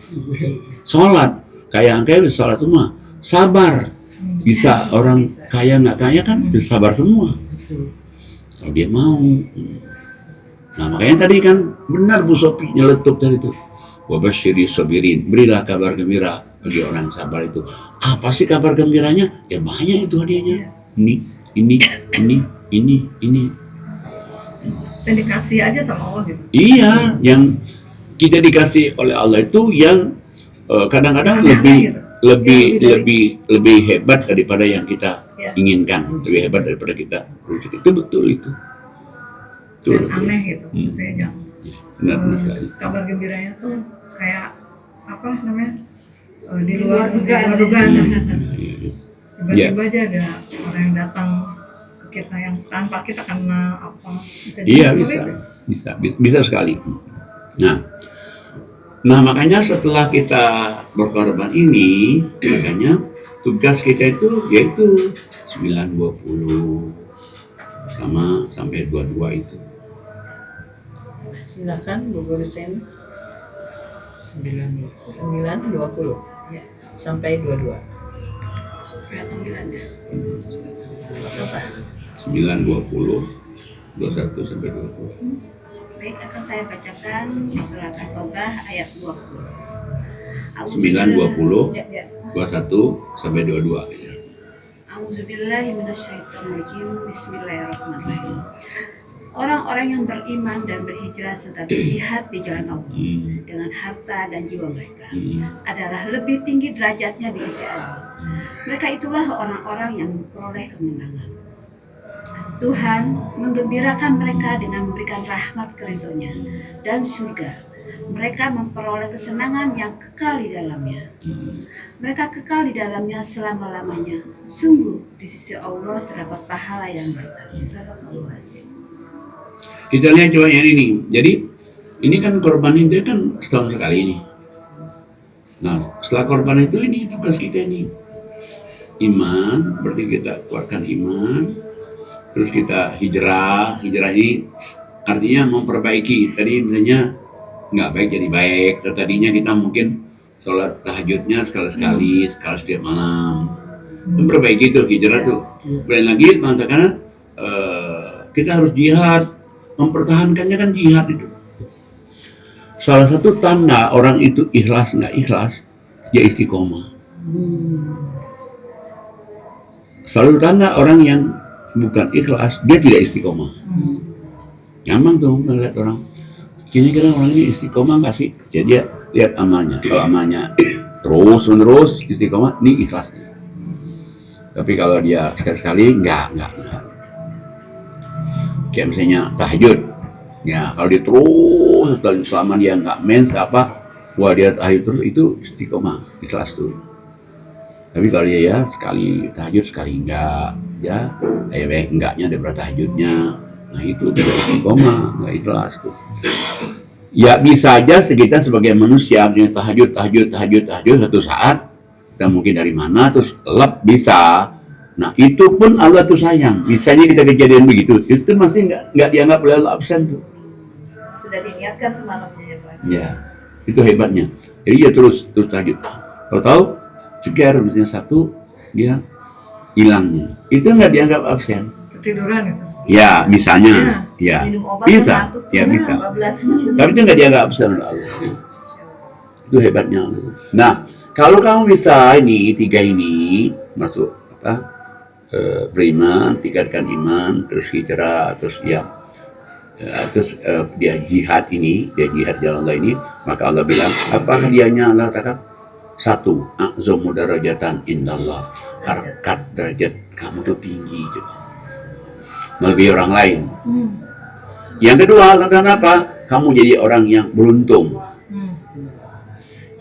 Sholat, kaya nggak kaya bisa sholat semua. Sabar, bisa orang kaya nggak kaya kan bisa sabar semua. Kalau dia mau. Nah, makanya tadi kan benar Bu Sophie nyeletuk tadi itu. Wabasyiri sabirin, berilah kabar gembira bagi orang sabar itu. Apa sih kabar gembiranya? Ya banyak itu hadiahnya. Ini. Dan dikasih aja sama Allah gitu. Iya, yang kita dikasih oleh Allah itu yang kadang-kadang lebih hebat daripada yang kita inginkan, lebih hebat daripada kita. Itu betul itu. Dan aneh gitu. Maksudnya jangan. Benar sekali. Kabar gembiranya tuh kayak apa namanya? Di luar dugaan. Tiba-tiba aja ada orang yang datang ke kita yang tanpa kita kenal apa. Iya, bisa sekali. Nah makanya setelah kita berkorban ini, makanya tugas kita itu yaitu 9-20 sama sampai 22 itu. Silakan Bu Guru Sen. 9-20 sampai 22. Ayat 9-nya. Apa? 9-20, 21 sampai 22. Baik, akan saya bacakan surat At-Taubah ayat 20. 9-20, 21 sampai 22. A'udzubillahi minasyaitonirrajim. Bismillahirrahmanirrahim. Orang-orang yang beriman dan berhijrah serta berjihad di jalan Allah dengan harta dan jiwa mereka adalah lebih tinggi derajatnya di sisi Allah. Mereka itulah orang-orang yang memperoleh kemenangan. Tuhan menggembirakan mereka dengan memberikan rahmat keridho-Nya dan surga. Mereka memperoleh kesenangan yang kekal di dalamnya. Mereka kekal di dalamnya selama-lamanya. Sungguh di sisi Allah terdapat pahala yang berlimpah. Sadaqallahul azim. Kita lihat coba yang ini. Jadi ini kan korban itu kan setahun sekali ini. Nah setelah korban itu ini tugas kita ini. Iman, berarti kita kuatkan iman. Terus kita hijrah ini artinya memperbaiki. Tadi misalnya nggak baik jadi baik. Tadinya kita mungkin sholat tahajudnya sekali-sekali, sekali setiap malam. Memperbaiki tuh hijrah tuh. Kemudian lagi karena kita harus jihad, mempertahankannya kan jihad itu. Salah satu tanda orang itu ikhlas nggak ikhlas, dia istiqomah. Salah satu tanda orang yang bukan ikhlas, dia tidak istiqomah. Gampang tuh ngeliat orang. Kira-kira orang ini istiqomah nggak sih? Ya dia lihat amalnya. Kalau amalnya terus menerus istiqomah, ini ikhlas. Tapi kalau dia sekali-sekali enggak. Kayak misalnya tahajud. Ya, kalau dia terus selama dia enggak mens wah dia tahajud terus itu istiqomah, ikhlas tuh. Tapi kalau dia ya sekali tahajud sekali enggak, ya enggaknya daripada tahajudnya. Nah itu tidak istiqomah, enggak ikhlas tuh. Ya bisa aja kita sebagai manusia punya tahajud satu saat, kita mungkin dari mana terus lep bisa. Nah itu pun Allah tuh sayang. Misalnya kita kejadian begitu, itu masih nggak dianggap oleh Allah absen tuh. Sudah diniatkan semalamnya ya Pak. Ya, itu hebatnya. Jadi dia terus tahajud. Tahu-tahu ceger misalnya satu, dia hilangnya. Itu nggak dianggap absen. Ketiduran itu. Ya, misalnya, ya, Minum obat bisa, ngantuk, ya bisa. 15. Tapi itu nggak dianggap absen oleh Allah. Itu hebatnya Allah. Nah, kalau kamu bisa ini tiga ini masuk beriman, tingkatkan iman, terus hijrah, terus dia jihad ini, dia jihad jalan Allah ini, maka Allah bilang, apa hadiahnya Allah katakan? Satu, a'zamu darajatan indallah, harkat derajat kamu tuh tinggi coba, melebihi orang lain. Yang kedua, Allah katakan apa? Kamu jadi orang yang beruntung.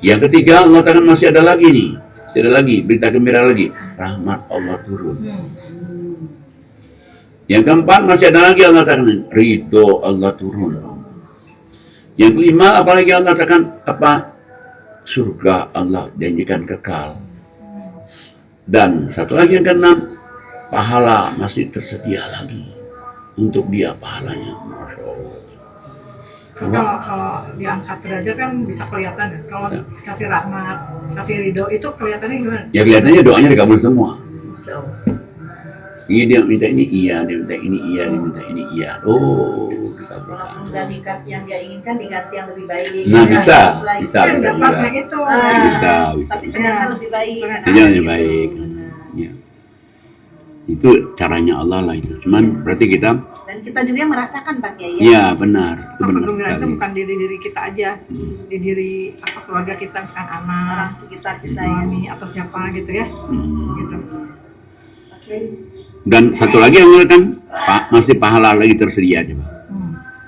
Yang ketiga, Allah katakan masih ada lagi nih, masih ada lagi berita gembira lagi, rahmat Allah turun. Yang keempat masih ada lagi Allah katakan ridho Allah turun. Yang kelima apalagi Allah katakan apa? Surga Allah janjikan kekal. Dan satu lagi yang keenam, pahala masih tersedia lagi untuk dia pahalanya. Masya Allah. Kalau diangkat derajat kan bisa kelihatan ya. Kalau kasih rahmat, kasih ridho itu kelihatannya gimana? Ya kelihatannya doanya dikabul semua. Masya Allah. Iya dia minta ini iya, dia minta ini iya, dia minta ini iya. Oh, dikabulkan. Walaupun nggak dikasih yang dia inginkan, diganti yang lebih baik. Nah, Ya, bisa. bisa. Kan nggak pas kayak gitu. Bisa. Tapi ternyata lebih baik. Itu yang lebih baik. Ya. Itu caranya Allah lah itu. Cuman berarti kita, Dan kita juga yang merasakan Pak Kiai. ya benar, itu benar Kegembiraan itu sekali. bukan di diri kita aja, di diri keluarga kita, misalkan anak, Orang sekitar kita ya. suami atau siapa gitu ya, gitu. Oke. Dan satu lagi yang kan masih pahala lagi tersedia coba.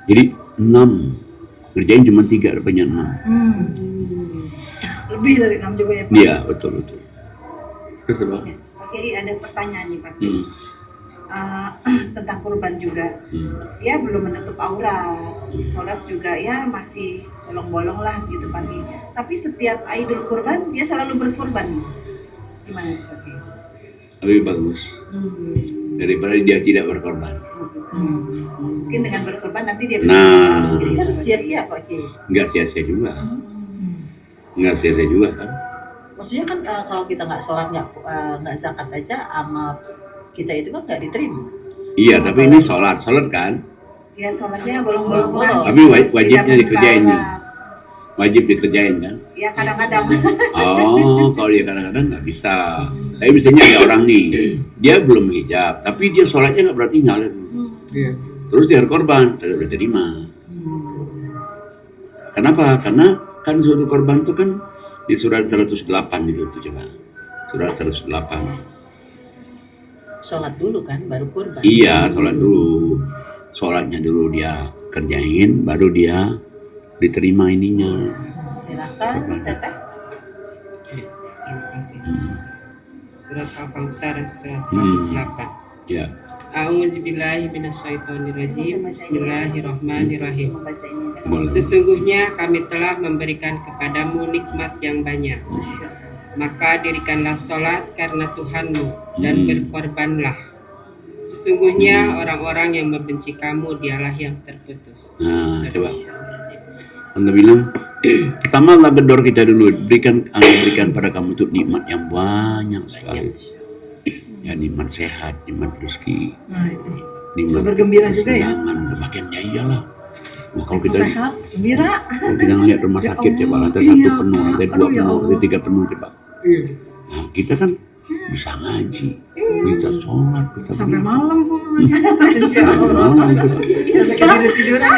Jadi 6 kerjain cuma 3 rupanya 6. Lebih dari 6 juga ya Pak. Iya betul. Terus apa? Oke, ada pertanyaan nih Pak. Hmm. Tentang kurban juga. Ya belum menutup aurat, sholat juga ya masih bolong-bolong lah gitu Pak. Tapi setiap Idul Kurban dia selalu berkurban. Gimana Pak? Lebih bagus daripada dia tidak berkorban. Mungkin dengan berkorban nanti dia bisa. Nah, Jadi kan sia-sia Pak Kiai. nggak sia-sia juga. Nggak sia-sia juga kan? Maksudnya kan kalau kita nggak sholat nggak zakat aja amal kita itu kan nggak diterima. Iya, tapi ini sholat kan? Ya sholatnya bolong-bolong lah. Tapi wajibnya Tidak dikerjain membuka nih. aurat. Wajib dikerjain kan? Ya kadang-kadang. Oh, kalau dia kadang-kadang nggak bisa. Tapi misalnya ada orang nih, dia belum hijab, tapi dia sholatnya nggak berarti ngalir. Iya. Terus dia korban, tidak diterima. Kenapa? Karena kan suatu korban itu kan di surat 108 itu tuh coba. Surat 108. Sholat dulu kan baru kurban. Iya, sholat dulu. Sholatnya dulu dia kerjain, baru dia diterima ininya. Silakan diteteh. Oke, terima kasih. Surat Al-Kautsar surat 108. Ya. A'udzubillahi minasyaitonirrajim. Bismillahirrahmanirrahim. Membaca ini kan. Boleh. Sesungguhnya kami telah memberikan kepadamu nikmat yang banyak. Maka dirikanlah sholat karena Tuhanmu dan berkorbanlah. Sesungguhnya orang-orang yang membenci kamu dialah yang terputus. Nah, coba. Sadaqallahu. Anda bilang, pertama Allah gedor kita dulu, berikan pada kamu tuh nikmat yang banyak sekali. Ya nikmat sehat, nikmat rezeki, Nah itu. nikmat Bergembira juga ya? kesenangan, kebahagiaannya iyalah. Nah, kalau kita Sehat, gembira. kalau kita ngeliat rumah sakit Ya coba, Allah, lantai iya. 1 penuh, lantai 2 Aduh, ya penuh, Allah. lantai 3 penuh coba. Iya gitu. Nah, kita kan bisa ngaji, bisa sholat, bisa Sampai beribadah. malam pun. Masya Allah. Sampai ketiduran,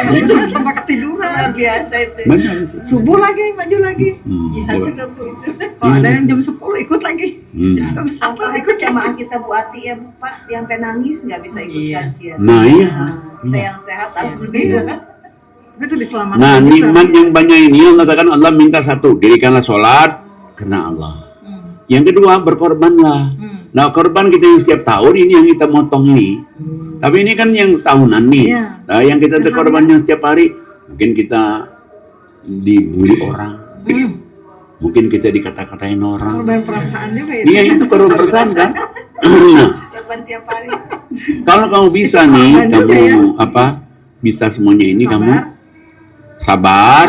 sampai ketiduran. Luar biasa itu. Benar itu. Subuh lagi, maju lagi. Jihad coba. juga Bu itu. Kalau ada yang jam 10 ikut lagi. Jam 1 Contoh ikut itu jamaah kita Bu Ati ya Pak, yang sampai nangis nggak bisa ikut Iya. kajian. Nah iya. Kita Iya. yang sehat Iya. alhamdulillah. Tapi itu diselamatkan. Nah, juga. nikmat yang banyak ini Allah katakan Allah minta satu, dirikanlah sholat karena Allah. Yang kedua, berkorbanlah. Nah, korban kita yang setiap tahun ini yang kita motong ini. Tapi ini kan yang tahunan nih. Iya. Nah, yang kita korban yang setiap hari, mungkin kita dibully orang, mungkin kita dikata-katain orang. Korban perasaan juga ya. Iya, itu korban perasaan kan. Nah, Korban tiap hari. kalau kamu bisa nih, kamu bisa semuanya ini, kamu sabar.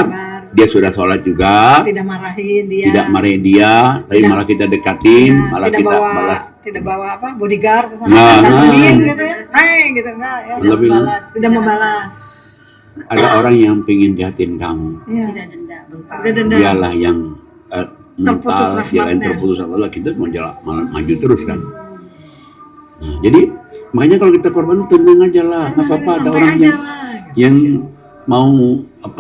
Dia sudah sholat juga, Tidak marahin dia. tidak marahin dia, tapi malah kita dekatin, malah tidak kita bawa, balas. Tidak bawa bodyguard terus Nah, gitu ya. Hai gitu enggak ya. Allah bilang, Tidak membalas. ada orang yang pengen jahatin kamu, Iya. Tidak dendam. Tidak dendam. dialah yang Terputus mental, dia yang rahmatnya. terputus rahmatnya, kita mau jalan malah maju terus kan. Nah, jadi makanya kalau kita korban itu tenang aja lah, nggak apa-apa, ada Santai orang aja yang lah, gitu. yang mau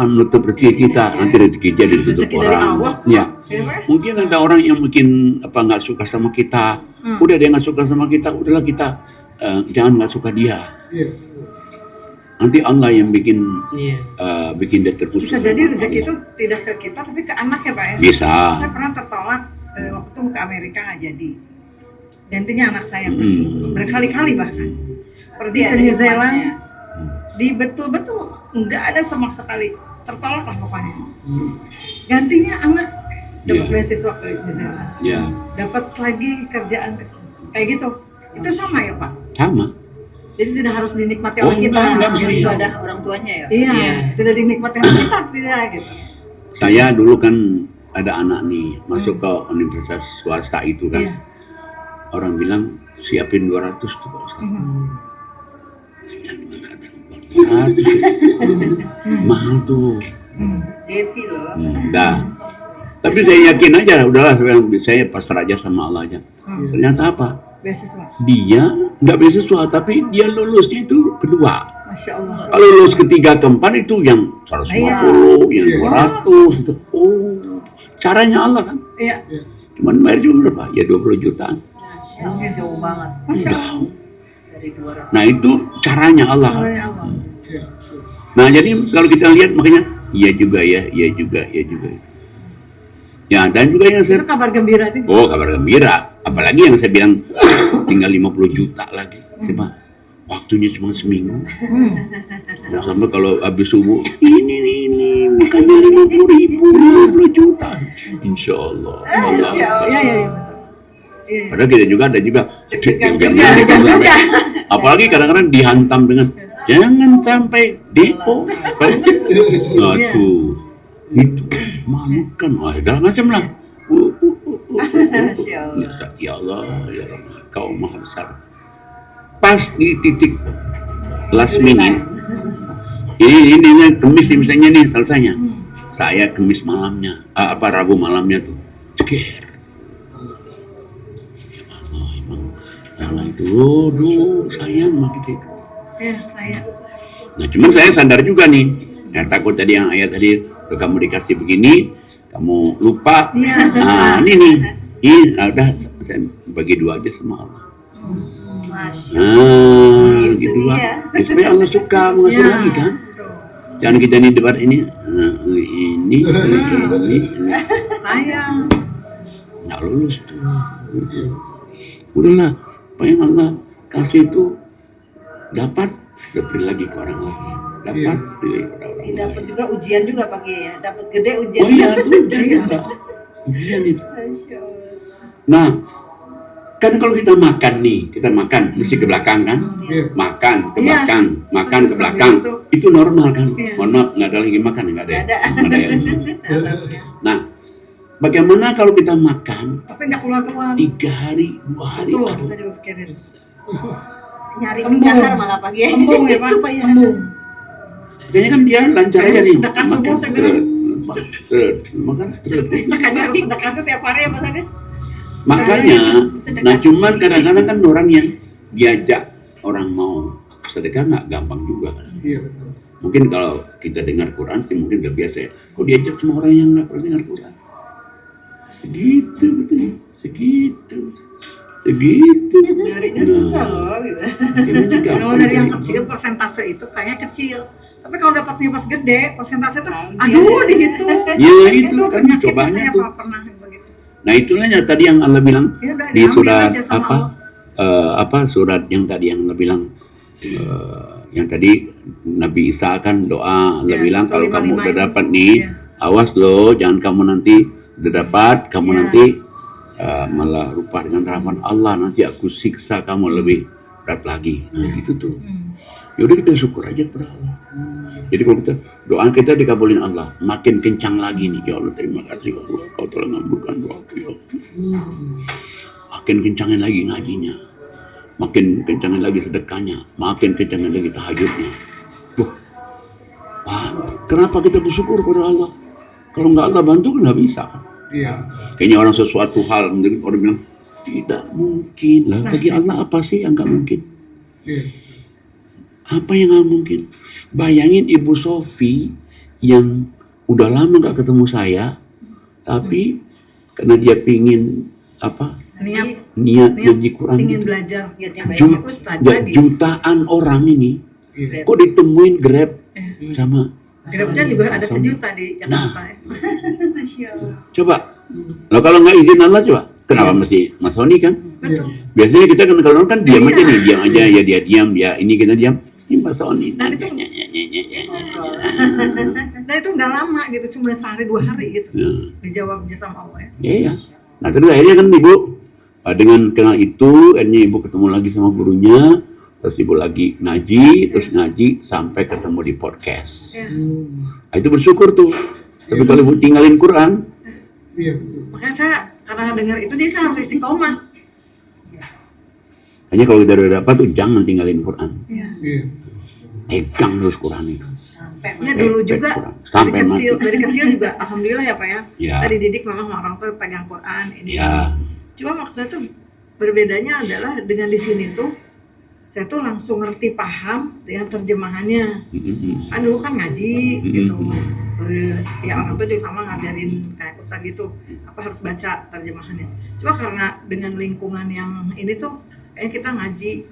nutup rezeki kita, nanti rezekinya ditutup Rezeki dari orang. Allah kok. Ya, Ya, Pak? mungkin ada orang yang mungkin nggak suka sama kita. Udah dia nggak suka sama kita, udahlah kita jangan nggak suka dia. Iya. Nanti Allah yang bikin Iya. bikin dia terputus. Bisa sama jadi rezeki Allah. itu tidak ke kita tapi ke anaknya Pak ya. Bisa. Saya pernah tertolak waktu itu ke Amerika nggak jadi. Gantinya anak saya pergi. Berkali-kali bahkan. Pergi ke New Zealand di betul-betul nggak ada sama sekali, tertolak lah pokoknya. Gantinya anak dapat Iya. beasiswa ke New Zealand, Ya, dapat lagi kerjaan ke sana. Kayak gitu. Itu sama ya Pak. sama. Jadi tidak harus dinikmati Oh, oleh kita. enggak bisa. Itu ada orang tuanya ya. Iya, Iya. tidak dinikmati oleh kita, tidak gitu. Saya dulu kan ada anak nih masuk ke universitas swasta itu kan. Iya. Orang bilang siapin 200 tuh Pak Ustaz. Saya bilang, "Mana ada 200 ya?" Mahal tuh. Sejati loh. Dah. Tapi saya yakin aja, udahlah saya pasrah aja sama Allah aja. Ternyata apa? Beasiswa. Dia nggak beasiswa, tapi dia lulusnya itu kedua. Masya Allah. Kalau lulus ketiga keempat itu yang 150, yang 200 itu. Oh, caranya Allah kan. Iya. Cuman bayar cuma berapa? Ya 20 jutaan. Jauhnya jauh banget Masya Allah. Jauh. dari 200. Nah itu caranya Allah kan. Ya Allah. Iya. Nah jadi kalau kita lihat makanya iya juga ya, iya juga, iya juga. Ya dan juga yang Itu saya, kabar gembira itu. oh kabar gembira. Apalagi yang saya bilang tinggal 50 juta lagi. Coba waktunya cuma seminggu. Nah, sampai kalau habis subuh ini bukannya 50.000, 50 juta. Insya Allah. Iya, iya, iya. Iya. Padahal kita juga ada juga apalagi kadang-kadang dihantam dengan jangan sampai depo. Aduh, itu malukan, wah segala macam lah. Masya Allah. Ya Allah, ya Rabbah, kau maha besar. Pas di titik last minute, ini kemis misalnya nih selesainya. Saya kemis malamnya, Rabu malamnya tuh, ceger. Salah itu, aduh sayang mah kita itu. Iya, saya. Nah cuman saya sadar juga nih, ya takut tadi yang ayat tadi, kamu dikasih begini, kamu lupa. Iya. Nah ini udah saya bagi dua aja sama Allah. Masya Bagi dua, dia. ya, supaya Allah suka mengasih Iya. lagi kan. Betul. Jangan kita nih debat ini, ini, Sayang. nggak lulus tuh. Udahlah, apa yang Allah kasih itu dapat beri lagi ke orang lain, dapat beri ke orang lain. Dapat juga ujian juga pakai ya. Dapat gede ujian. Oh iya, itu ujian juga. Ujian itu. Masya Allah. Nah, kan kalau kita makan nih, kita makan mesti ke belakang kan? Iya. Makan ke Iya. belakang, makan ke belakang. Itu normal kan? Iya. Mohon maaf, nggak ada lagi makan, nggak ada. Nggak ada. Nggak ada ya. Nah, bagaimana kalau kita makan Tapi nggak keluar-keluar. 3 hari, 2 hari? Betul, Aduh, saya juga pikirin. Nyari Kembung. pencahar malah pagi. Kembung ya Pak, Supaya kembung. kayaknya kan dia lancar aja nih. Sedekah subuh, saya bilang. Makan, Makanya harus sedekah tuh tiap hari ya Mas Ade. Makanya, Sedekah. nah cuman kadang-kadang kan orang yang diajak orang mau sedekah nggak gampang juga. Iya betul. Mungkin kalau kita dengar Quran sih mungkin udah biasa ya. Kok diajak sama orang yang nggak pernah dengar Quran? Segitu betul, segitu. Nyarinya susah loh gitu. Kalau dari yang kecil persentase itu kayaknya kecil. Tapi kalau dapatnya pas gede, persentase itu aduh dihitung. Ya itu kan penyakit cobanya saya tuh. pernah begitu. Nah itulah yang tadi yang Allah bilang Ya udah, di diambil surat aja sama surat yang tadi yang Allah bilang yang tadi Nabi Isa kan doa Allah Ya, bilang itu kalau kamu 55 udah itu. dapat nih Ya. Awas loh, jangan kamu nanti udah dapat, kamu nanti malah lupa dengan rahmat Allah, nanti aku siksa kamu lebih berat lagi. Nah, gitu tuh. Ya udah kita syukur aja kepada Allah. Jadi kalau kita doa kita dikabulin Allah, makin kencang lagi nih. Ya Allah, terima kasih Allah, kau telah mengabulkan doaku ya Allah. Makin kencangin lagi ngajinya, makin kencangin lagi sedekahnya, makin kencangin lagi tahajudnya. Wah, kenapa kita bersyukur kepada Allah? Kalau nggak Allah bantu kan nggak bisa kan? Iya. Kayaknya orang sesuatu hal, mungkin orang bilang tidak mungkin lah. Bagi Allah apa sih yang nggak mungkin? Iya. Apa yang nggak mungkin? Bayangin Ibu Sofi yang udah lama nggak ketemu saya, tapi karena dia pingin niat ngaji Quran, ingin belajar Niatnya banyak Ustadz tadi. jutaan orang ini Iya. kok ditemuin Grab sama Grabnya juga ada sejuta di Jakarta. Masya Allah. coba. Loh kalau nggak izin Allah coba, kenapa mesti Mas Sony kan? Iya. Biasanya kita kalau kan diam aja nih, diam aja ya, dia diam, dia ini kita diam. Ini Mas Sony. Dan itu Dan itu nggak lama gitu, cuma sehari 2 hari gitu. Ya. Dijawabnya sama Allah ya. Iya. Nah terus akhirnya kan Ibu dengan kenal itu, akhirnya Ibu ketemu lagi sama gurunya, terus Ibu lagi ngaji, terus ngaji sampai ketemu di podcast. Nah, itu bersyukur tuh. Tapi kalau Ibu tinggalin Quran, Iya betul. Makanya saya karena dengar itu jadi saya harus istiqomah. hanya kalau kita udah dapat tuh jangan tinggalin Quran. Iya. Iya. Pegang terus Quran itu. Ya dulu juga Sampai dari kecil juga alhamdulillah ya Pak ya. Ya. Saya dididik memang orang tua pegang Quran ini. Ya. Cuma maksudnya tuh berbedanya adalah dengan di sini tuh saya tuh langsung ngerti paham dengan terjemahannya. Kan dulu kan ngaji gitu. Ya orang tua juga sama ngajarin kayak Ustaz gitu, apa harus baca terjemahannya. Cuma karena dengan lingkungan yang ini tuh kayak kita ngaji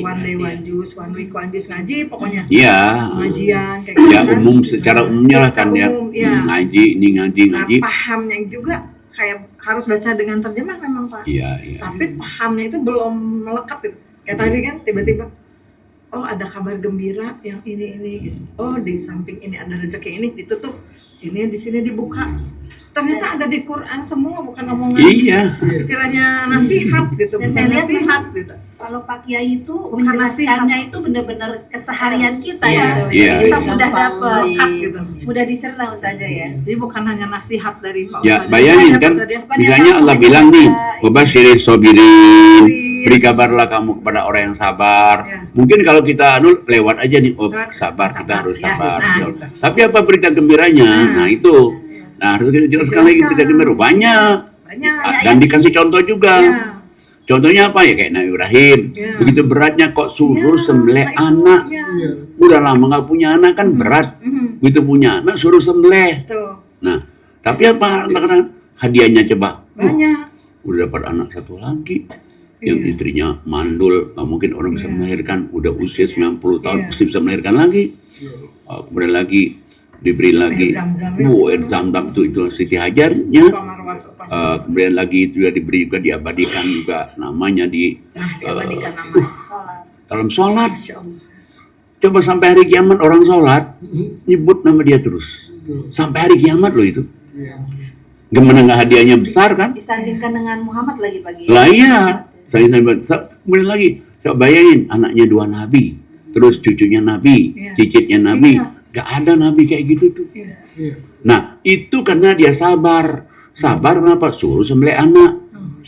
one day one juice, one week one juice, ngaji pokoknya. Iya. Pengajian kayak gitu Ya kan. umum secara umumnya lah kan ya. Umum, ya. Ngaji ini ngaji. Nah, pahamnya juga kayak harus baca dengan terjemah memang Pak. Iya, iya. Tapi pahamnya itu belum melekat gitu. Kayak tadi kan tiba-tiba oh ada kabar gembira yang ini gitu. Oh di samping ini ada rezeki ini ditutup, di sini dibuka. Ternyata ada di Quran semua, bukan omongan. Iya. Istilahnya nasihat gitu. Dan saya lihat nasihat gitu. Kalau Pak Kiai itu Bukan menjelaskannya itu benar-benar keseharian kita Iya. ya. Iya. Jadi kita mudah dapat, Lekat gitu. mudah dicerna Ustazah ya. Jadi bukan hanya nasihat dari Pak Ya, Ustadz. bayangin kan, Bukan misalnya yang Allah apa- bilang nih, apa- wabasyirin sobirin, beri kabarlah kamu kepada orang yang sabar. Ya. Mungkin kalau kita lewat aja nih, oh Lewat, sabar, kita sabar. harus Ya, sabar. nah, Gitu. gitu. Tapi apa berita gembiranya? Nah itu, nah harus kita jelaskan lagi berita gembira. Banyak, banyak. dan dikasih contoh juga. Ya. Contohnya apa ya, kayak Nabi Ibrahim. Ya. Begitu beratnya kok suruh Ya, sembelih nah itu, anak. ya. Iya. Udah lama nggak punya anak kan berat. Begitu punya anak suruh sembelih. Tuh, Nah, tapi apa karena hadiahnya coba? banyak. Udah dapat anak satu lagi yang istrinya mandul, nggak mungkin orang bisa melahirkan, udah usia 90 tahun pasti bisa melahirkan lagi. Kemudian lagi diberi lagi Zam-zam air Zam-zam itu Siti Hajarnya. Pak Marwah, Pak. Kemudian lagi itu juga diberi juga diabadikan juga namanya di Nah, diabadikan nama sholat. dalam sholat. Masya Allah. Coba sampai hari kiamat orang sholat nyebut nama dia terus Betul. sampai hari kiamat loh itu. Iya. Gimana nggak hadiahnya besar kan? Disandingkan dengan Muhammad lagi pagi. Lah iya, kemudian lagi coba bayangin anaknya 2 nabi, terus cucunya nabi, Iya. cicitnya nabi, Iya. nggak ada nabi kayak gitu tuh. Iya. Iya. Nah itu karena dia sabar, kenapa? Suruh sembelih anak,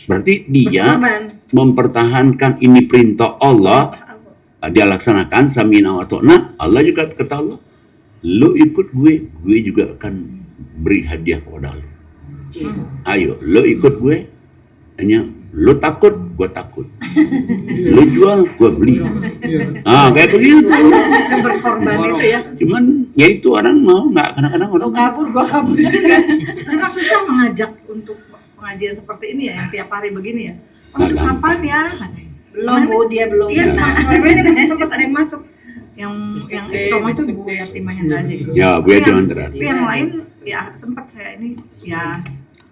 berarti dia Berkorban. mempertahankan ini perintah Allah, dia laksanakan samina wa ta'na. Allah juga kata Allah, lo ikut gue juga akan beri hadiah kepada lo. Ayo, lo ikut gue, hanya lo takut, gue takut. Lo jual, gue beli. Iya. Ah, kayak begitu. Yang berkorban itu ya. Cuman, ya itu orang mau nggak, kadang-kadang orang Lo kabur, gua kabur juga. Memang susah mengajak untuk pengajian seperti ini ya, yang tiap hari begini ya. Oh, itu Nggak kapan ya? Belum, Bu, dia belum Iya, kena. kemarin masih sempat ada yang masuk. Yang istiqomah itu besok Bu deh. Yatimah yang tadi. Ya, Bu Yatimah yang tadi. Tapi yang lain ya sempat saya ini ya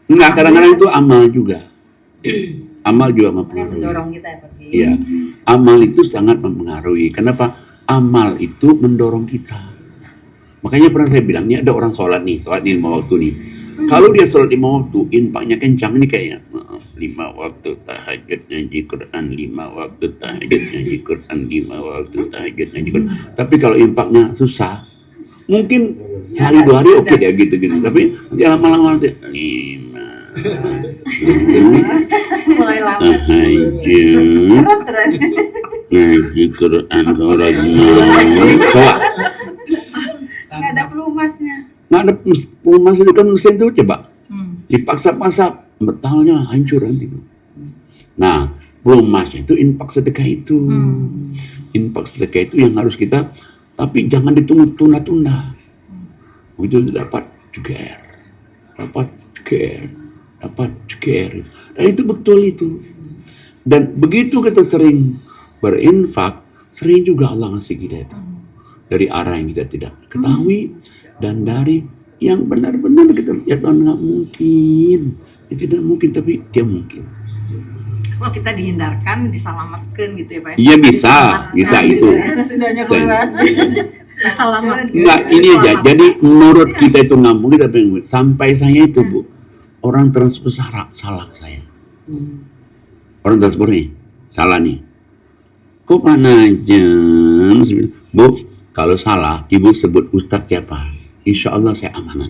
Enggak, kadang-kadang itu amal juga. Amal juga Yang mempengaruhi. mendorong kita ya Pak Kiai. Iya, amal itu sangat mempengaruhi. Kenapa? Amal itu mendorong kita. Makanya pernah saya bilang, ini ada orang sholat nih 5 waktu nih. Kalau dia sholat 5 waktu, infaknya kencang nih kayaknya. 5 waktu tahajud ngaji Quran, 5 waktu tahajud ngaji Quran, 5 waktu tahajud ngaji Quran. Tapi kalau infaknya susah, mungkin sehari 2 hari oke dia gitu-gitu. Tapi nanti lama-lama nanti 5. Mulai lama. Tahajud ngaji Quran Coba. Nggak ada pelumasnya. Nggak ada pelumas itu kan mesin itu coba. Dipaksa-paksa betalnya hancur nanti. Nah, pelumasnya itu infak sedekah itu. Infak sedekah itu yang harus kita, tapi jangan ditunggu tunda-tunda. Begitu dapat ceger. Dan itu betul itu. Dan begitu kita sering berinfak, sering juga Allah ngasih kita itu. Dari arah yang kita tidak ketahui, dan dari yang benar-benar kita lihat nggak mungkin. Ya, tidak mungkin, tapi dia mungkin. Kalau kita dihindarkan, diselamatkan gitu ya Pak. Iya bisa itu. Sudahnya keluar. Diselamatkan. Enggak, ini aja. Jadi menurut kita itu nggak mungkin, tapi sampai saya itu Bu, orang transfer salah saya. Orang transfer nih, salah nih. Kok mana jam? Bu, kalau salah, Ibu sebut Ustadz siapa? Insya Allah saya amanat.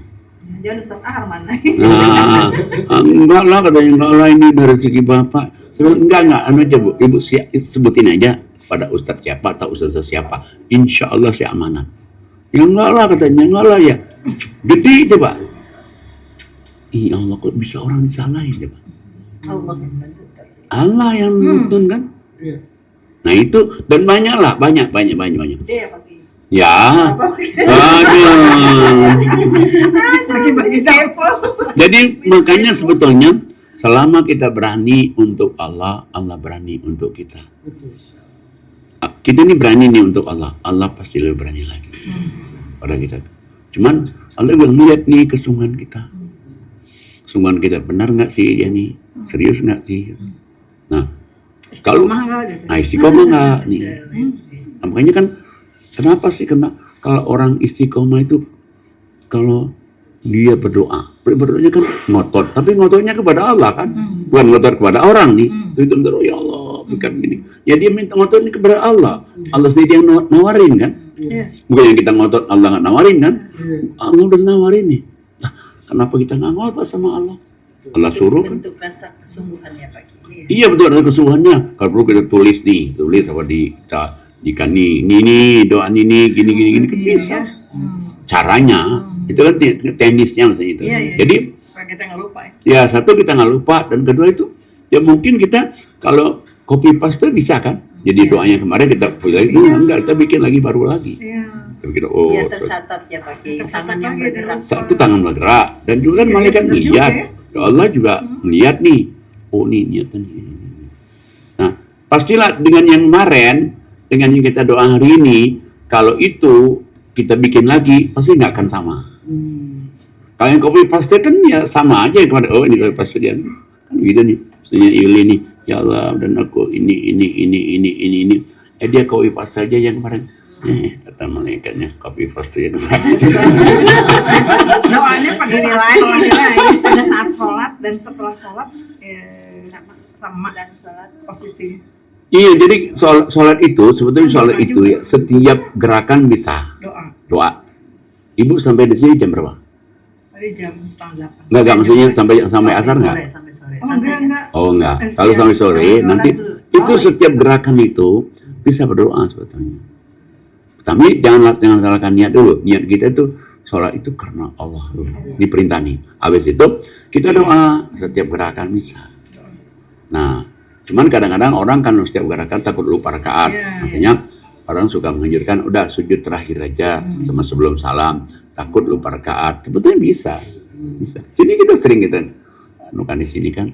Jangan Ustaz Arman. Nah, enggak lah katanya, enggak lah ini dari rezeki Bapak. Enggak, anu aja Bu, Ibu sebutin aja pada Ustadz siapa atau Ustazah siapa. Insya Allah saya amanat. Ya enggak lah katanya, enggak lah ya. Gede coba. Iya Allah, kok bisa orang disalahin coba. Allah yang nuntun kan. Iya. Nah itu, dan banyak. Dia pakai. Ya, aduh. Jadi makanya sebetulnya selama kita berani untuk Allah, Allah berani untuk kita. Betul. Kita ini berani nih untuk Allah, Allah pasti lebih berani lagi pada kita. Cuman Allah bilang lihat nih kesungguhan kita. Kesungguhan kita benar nggak sih dia nih? Serius nggak sih? Nah, kalau istiqomah nggak nih? Nah, makanya kan kenapa sih kalau orang istiqomah itu kalau dia berdoanya kan ngotot, tapi ngototnya kepada Allah kan, bukan ngotot kepada orang nih. Itu betul, ya Allah, bukan gini. Ya dia minta ngototnya kepada Allah. Allah sendiri yang nawarin kan, bukan yang kita ngotot Allah nggak nawarin kan. Allah udah nawarin nih. Nah, kenapa kita nggak ngotot sama Allah? Allah suruh kan. Bentuk rasa kesungguhannya Pak Kiai. Iya betul, ada kesungguhannya. Kalau perlu kita tulis apa jika ini doa ini gini kan bisa. Caranya itu kan teknisnya maksudnya itu. Jadi kita nggak lupa ya satu kita nggak lupa, dan kedua itu ya mungkin kita kalau copy paste bisa kan. Jadi doanya kemarin kita pilih lagi, enggak kita bikin lagi baru lagi. Kita bikin, Biar tercatat ya Pak Kiai. Tangan yang bergerak. Satu tangan bergerak, dan juga kan malaikat melihat. Allah juga melihat nih. Oh ini niatan ini. Nah pastilah dengan yang kemarin, dengan yang kita doa hari ini, kalau itu kita bikin lagi pasti nggak akan sama. Kalau yang copy paste kan ya sama aja yang kemarin. Oh ini copy paste dia kan gitu nih. Maksudnya ini ya Allah dan aku ini. Dia copy paste aja yang kemarin. Kata malaikatnya copy paste yang kemarin. doanya pada saat pada saat sholat dan setelah sholat sama dan sholat posisinya. Iya, jadi sholat itu sebetulnya sholat itu ya setiap gerakan bisa doa. Ibu sampai di sini jam berapa? Tadi jam 7:30. Enggak maksudnya sampai asar enggak? Sampai sore. Oh enggak. Kalau sampai sore nanti itu setiap gerakan itu bisa berdoa sebetulnya. Tapi jangan salahkan niat dulu. Niat kita itu sholat itu karena Allah dulu. Ini perintah nih. Habis itu kita doa setiap gerakan bisa. Nah, cuman kadang-kadang orang kan setiap gerakan takut lupa rakaat. Makanya orang suka menganjurkan udah sujud terakhir aja sama sebelum salam. Takut lupa rakaat. Sebetulnya bisa. Sini kita sering nukan di sini kan.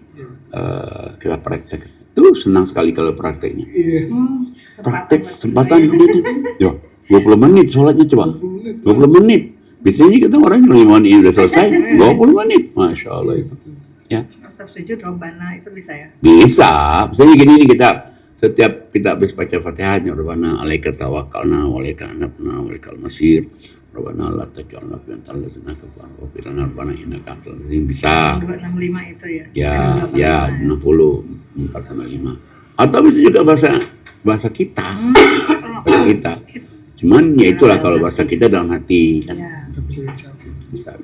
Kita praktek. Tuh senang sekali kalau prakteknya. Praktek kesempatan udah 20 menit sholatnya coba. 20 menit. Biasanya kita orang yang 5 menit udah selesai. 20 menit. Masya Allah itu. Ya. Masa sujud Robbana itu bisa ya? Bisa. Misalnya gini nih setiap kita habis baca Fatihah, Rabbana alaika tawakkalna wa alaika anabna wa alaikal masir. Rabbana la taj'alna fi antal-ladzina kafaru wa fil narbana innaka antal azim. Bisa. 265 itu ya. Ya 60 4 sama 5. Atau bisa juga bahasa kita. Bahasa kita. Cuman ya itulah kalau bahasa kita dalam hati kan. Ya. Bisa.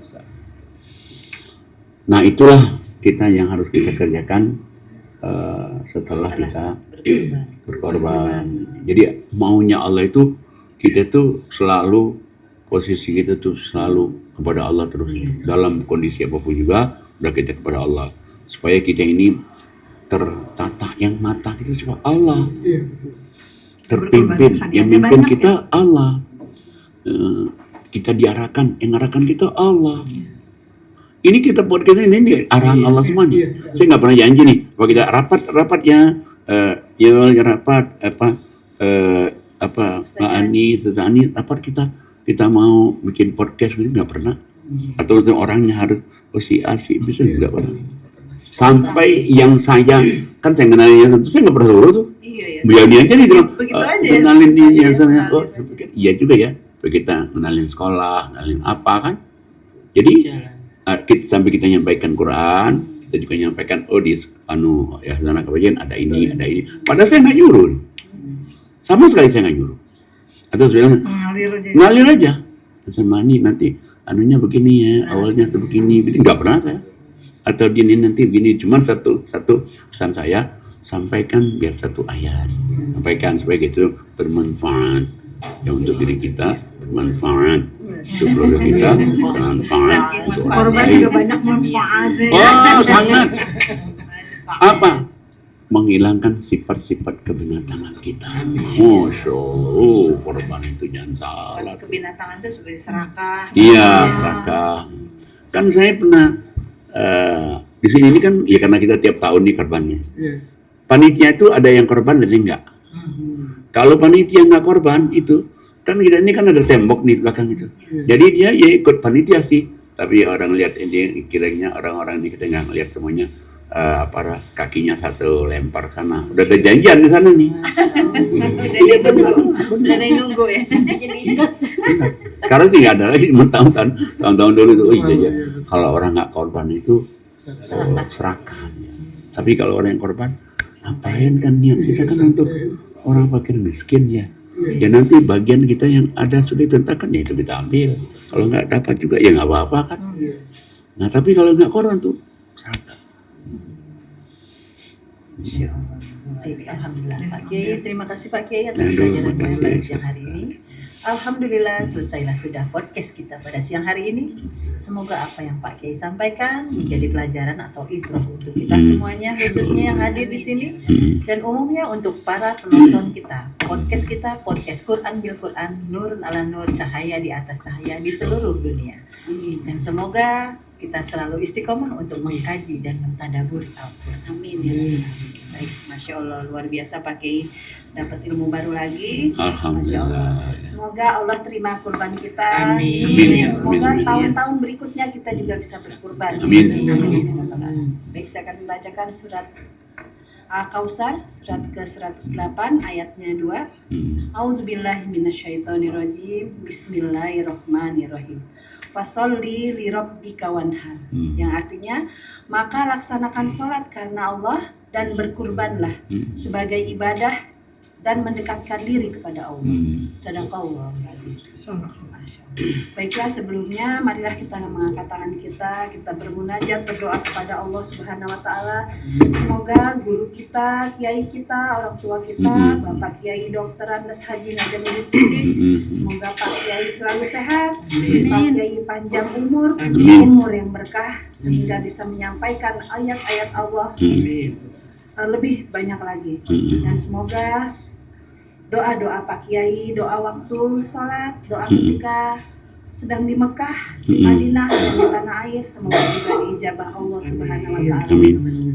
Nah, itulah kita yang harus kita kerjakan setelah kita berkorban. Jadi maunya Allah itu kita tuh selalu posisi kita tuh selalu kepada Allah terus dalam kondisi apapun juga udah kita kepada Allah supaya kita ini tertata yang mata kita cuma Allah, terpimpin yang mimpin kita Allah, kita diarahkan yang arahkan kita Allah. Ini kita podcast ini arahan Allah semuanya. Saya nggak pernah janji nih kalau kita rapat ya rapat Ani rapat kita mau bikin podcast ini nggak pernah, atau orangnya harus si bisa nggak pernah. Sampai yang saya kenalnya satu saya nggak pernah suruh tuh. Beliau dia aja nih kenalin dia saya. Oh iya juga ya. Kita kenalin sekolah, kenalin apa kan. Jadi sampai kita nyampaikan Quran, kita juga nyampaikan di sana kajian ada ini. Padahal saya nggak nyuruh. Sama sekali saya nggak nyuruh. Atau sudah ngalir aja. Sama nanti anunya begini ya, awalnya sebegini, nggak pernah saya. Atau gini nanti begini, cuma satu pesan saya sampaikan biar satu ayat, sampaikan supaya gitu bermanfaat ya untuk diri kita, bermanfaat untuk keluarga kita, bermanfaat untuk orang Korban lain. juga banyak manfaatnya. Oh sangat. Apa? Menghilangkan sifat-sifat kebinatangan kita. Masya Allah, korban itu jangan salah. Kebinatangan itu seperti serakah. Iya, serakah. Kan saya pernah di sini ini kan ya karena kita tiap tahun nih korbannya. Panitia itu ada yang korban dan yang enggak. Kalau panitia enggak korban itu kan kita ini kan ada tembok nih di belakang itu. Jadi dia ya ikut panitia sih. Tapi orang lihat ini kiranya orang-orang ini kita nggak ngelihat semuanya. Para kakinya satu lempar sana. Udah ada janjian di sana nih. Udah ada yang nunggu ya. Sekarang sih nggak ada lagi. Tahun-tahun dulu itu. Iya. Kalau orang nggak korban itu serahkan. Tapi kalau orang yang korban, ngapain kan niat kita kan untuk orang fakir miskin ya. Ya nanti bagian kita yang ada sudah ditentukan ya itu kita ambil. Kalau nggak dapat juga ya nggak apa-apa kan. Nah tapi kalau nggak korban tuh serahkan. Alhamdulillah Pak Kiai, terima kasih Pak Kiai atas pelajaran pada siang hari ini. Alhamdulillah selesailah sudah podcast kita pada siang hari ini. Semoga apa yang Pak Kiai sampaikan menjadi pelajaran atau ibrah untuk kita semuanya, khususnya yang hadir di sini dan umumnya untuk para penonton kita. Podcast Quran bil Quran, nurun ala nur, cahaya di atas cahaya di seluruh dunia. Dan semoga kita selalu istiqomah untuk mengkaji dan mentadaburi Al-Quran. Amin ya. Baik, Masya Allah, luar biasa Pak Kiai, dapat ilmu baru lagi. Masya Allah. Semoga Allah terima kurban kita. Amin. Semoga tahun-tahun berikutnya kita juga bisa berkurban. Amin. Baik, saya akan membacakan surat Al-Kausar, surat ke-108 ayatnya 2. A'udzubillahi minasyaitonirrajim. Bismillahirrahmanirrahim. Fasolli li rabbika wanhar. Yang artinya, maka laksanakan sholat karena Allah dan berkurbanlah sebagai ibadah dan mendekatkan diri kepada Allah. Sadaqallahul azim. Baiklah, sebelumnya marilah kita mengangkat tangan kita bermunajat, berdoa kepada Allah Subhanahu wa taala. Semoga guru kita, kiai kita, orang tua kita, Bapak Kiai Dr. Andes Haji Najamuddin Siddiq, semoga Pak Kiai selalu sehat, Pak Kiai panjang umur, umur yang berkah sehingga bisa menyampaikan ayat-ayat Allah lebih banyak lagi. Dan semoga doa-doa Pak Kiai, doa waktu sholat, doa ketika sedang di Mekah, Madinah, dan di tanah air, semoga juga diijabah Allah Subhanahu wa taala.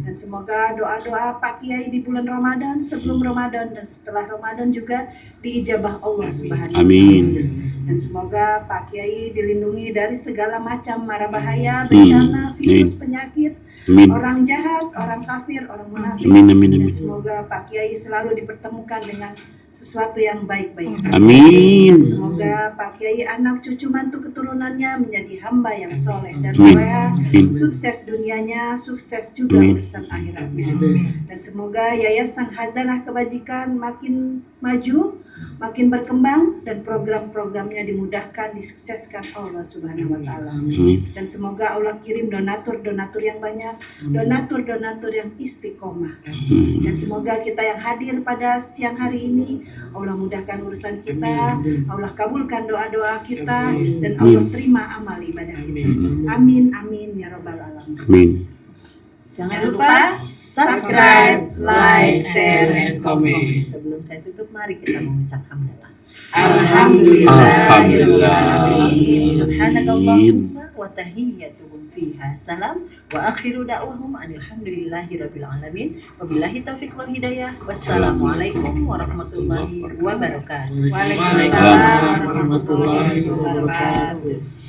Dan semoga doa-doa Pak Kiai di bulan Ramadan, sebelum Ramadan dan setelah Ramadan juga diijabah Allah Subhanahu wa taala. Dan semoga Pak Kiai dilindungi dari segala macam mara bahaya, bencana, virus, penyakit, orang jahat, orang kafir, orang munafik. Dan semoga Pak Kiai selalu dipertemukan dengan sesuatu yang baik-baik. Amin. Semoga Pak Kiai, anak cucu mantu keturunannya menjadi hamba yang soleh dan Amin. soleh, Amin. sukses dunianya, sukses juga Amin. urusan akhiratnya. Dan semoga Yayasan Khazanah Kebajikan makin maju, makin berkembang, dan program-programnya dimudahkan, disukseskan Allah Subhanahu wa Ta'ala. Amin. Dan semoga Allah kirim donatur-donatur yang banyak, donatur-donatur yang istiqomah. Dan semoga kita yang hadir pada siang hari ini, Allah mudahkan urusan kita, Allah kabulkan doa-doa kita, dan Allah terima amal ibadah kita. Amin, amin, ya Rabbal Alamin. Amin. Jangan lupa subscribe, like, share, and comment. Sebelum saya tutup, mari kita mengucap hamdalah. Alhamdulillahirrahmanirrahim. Subhanakallahumma wa tahiyyatuhum fiha salam wa akhiru da'wahum alhamdulillahirabbil alamin. Wabillahi taufiq wal hidayah. Wassalamualaikum warahmatullahi wabarakatuh. Waalaikumsalam warahmatullahi wabarakatuh.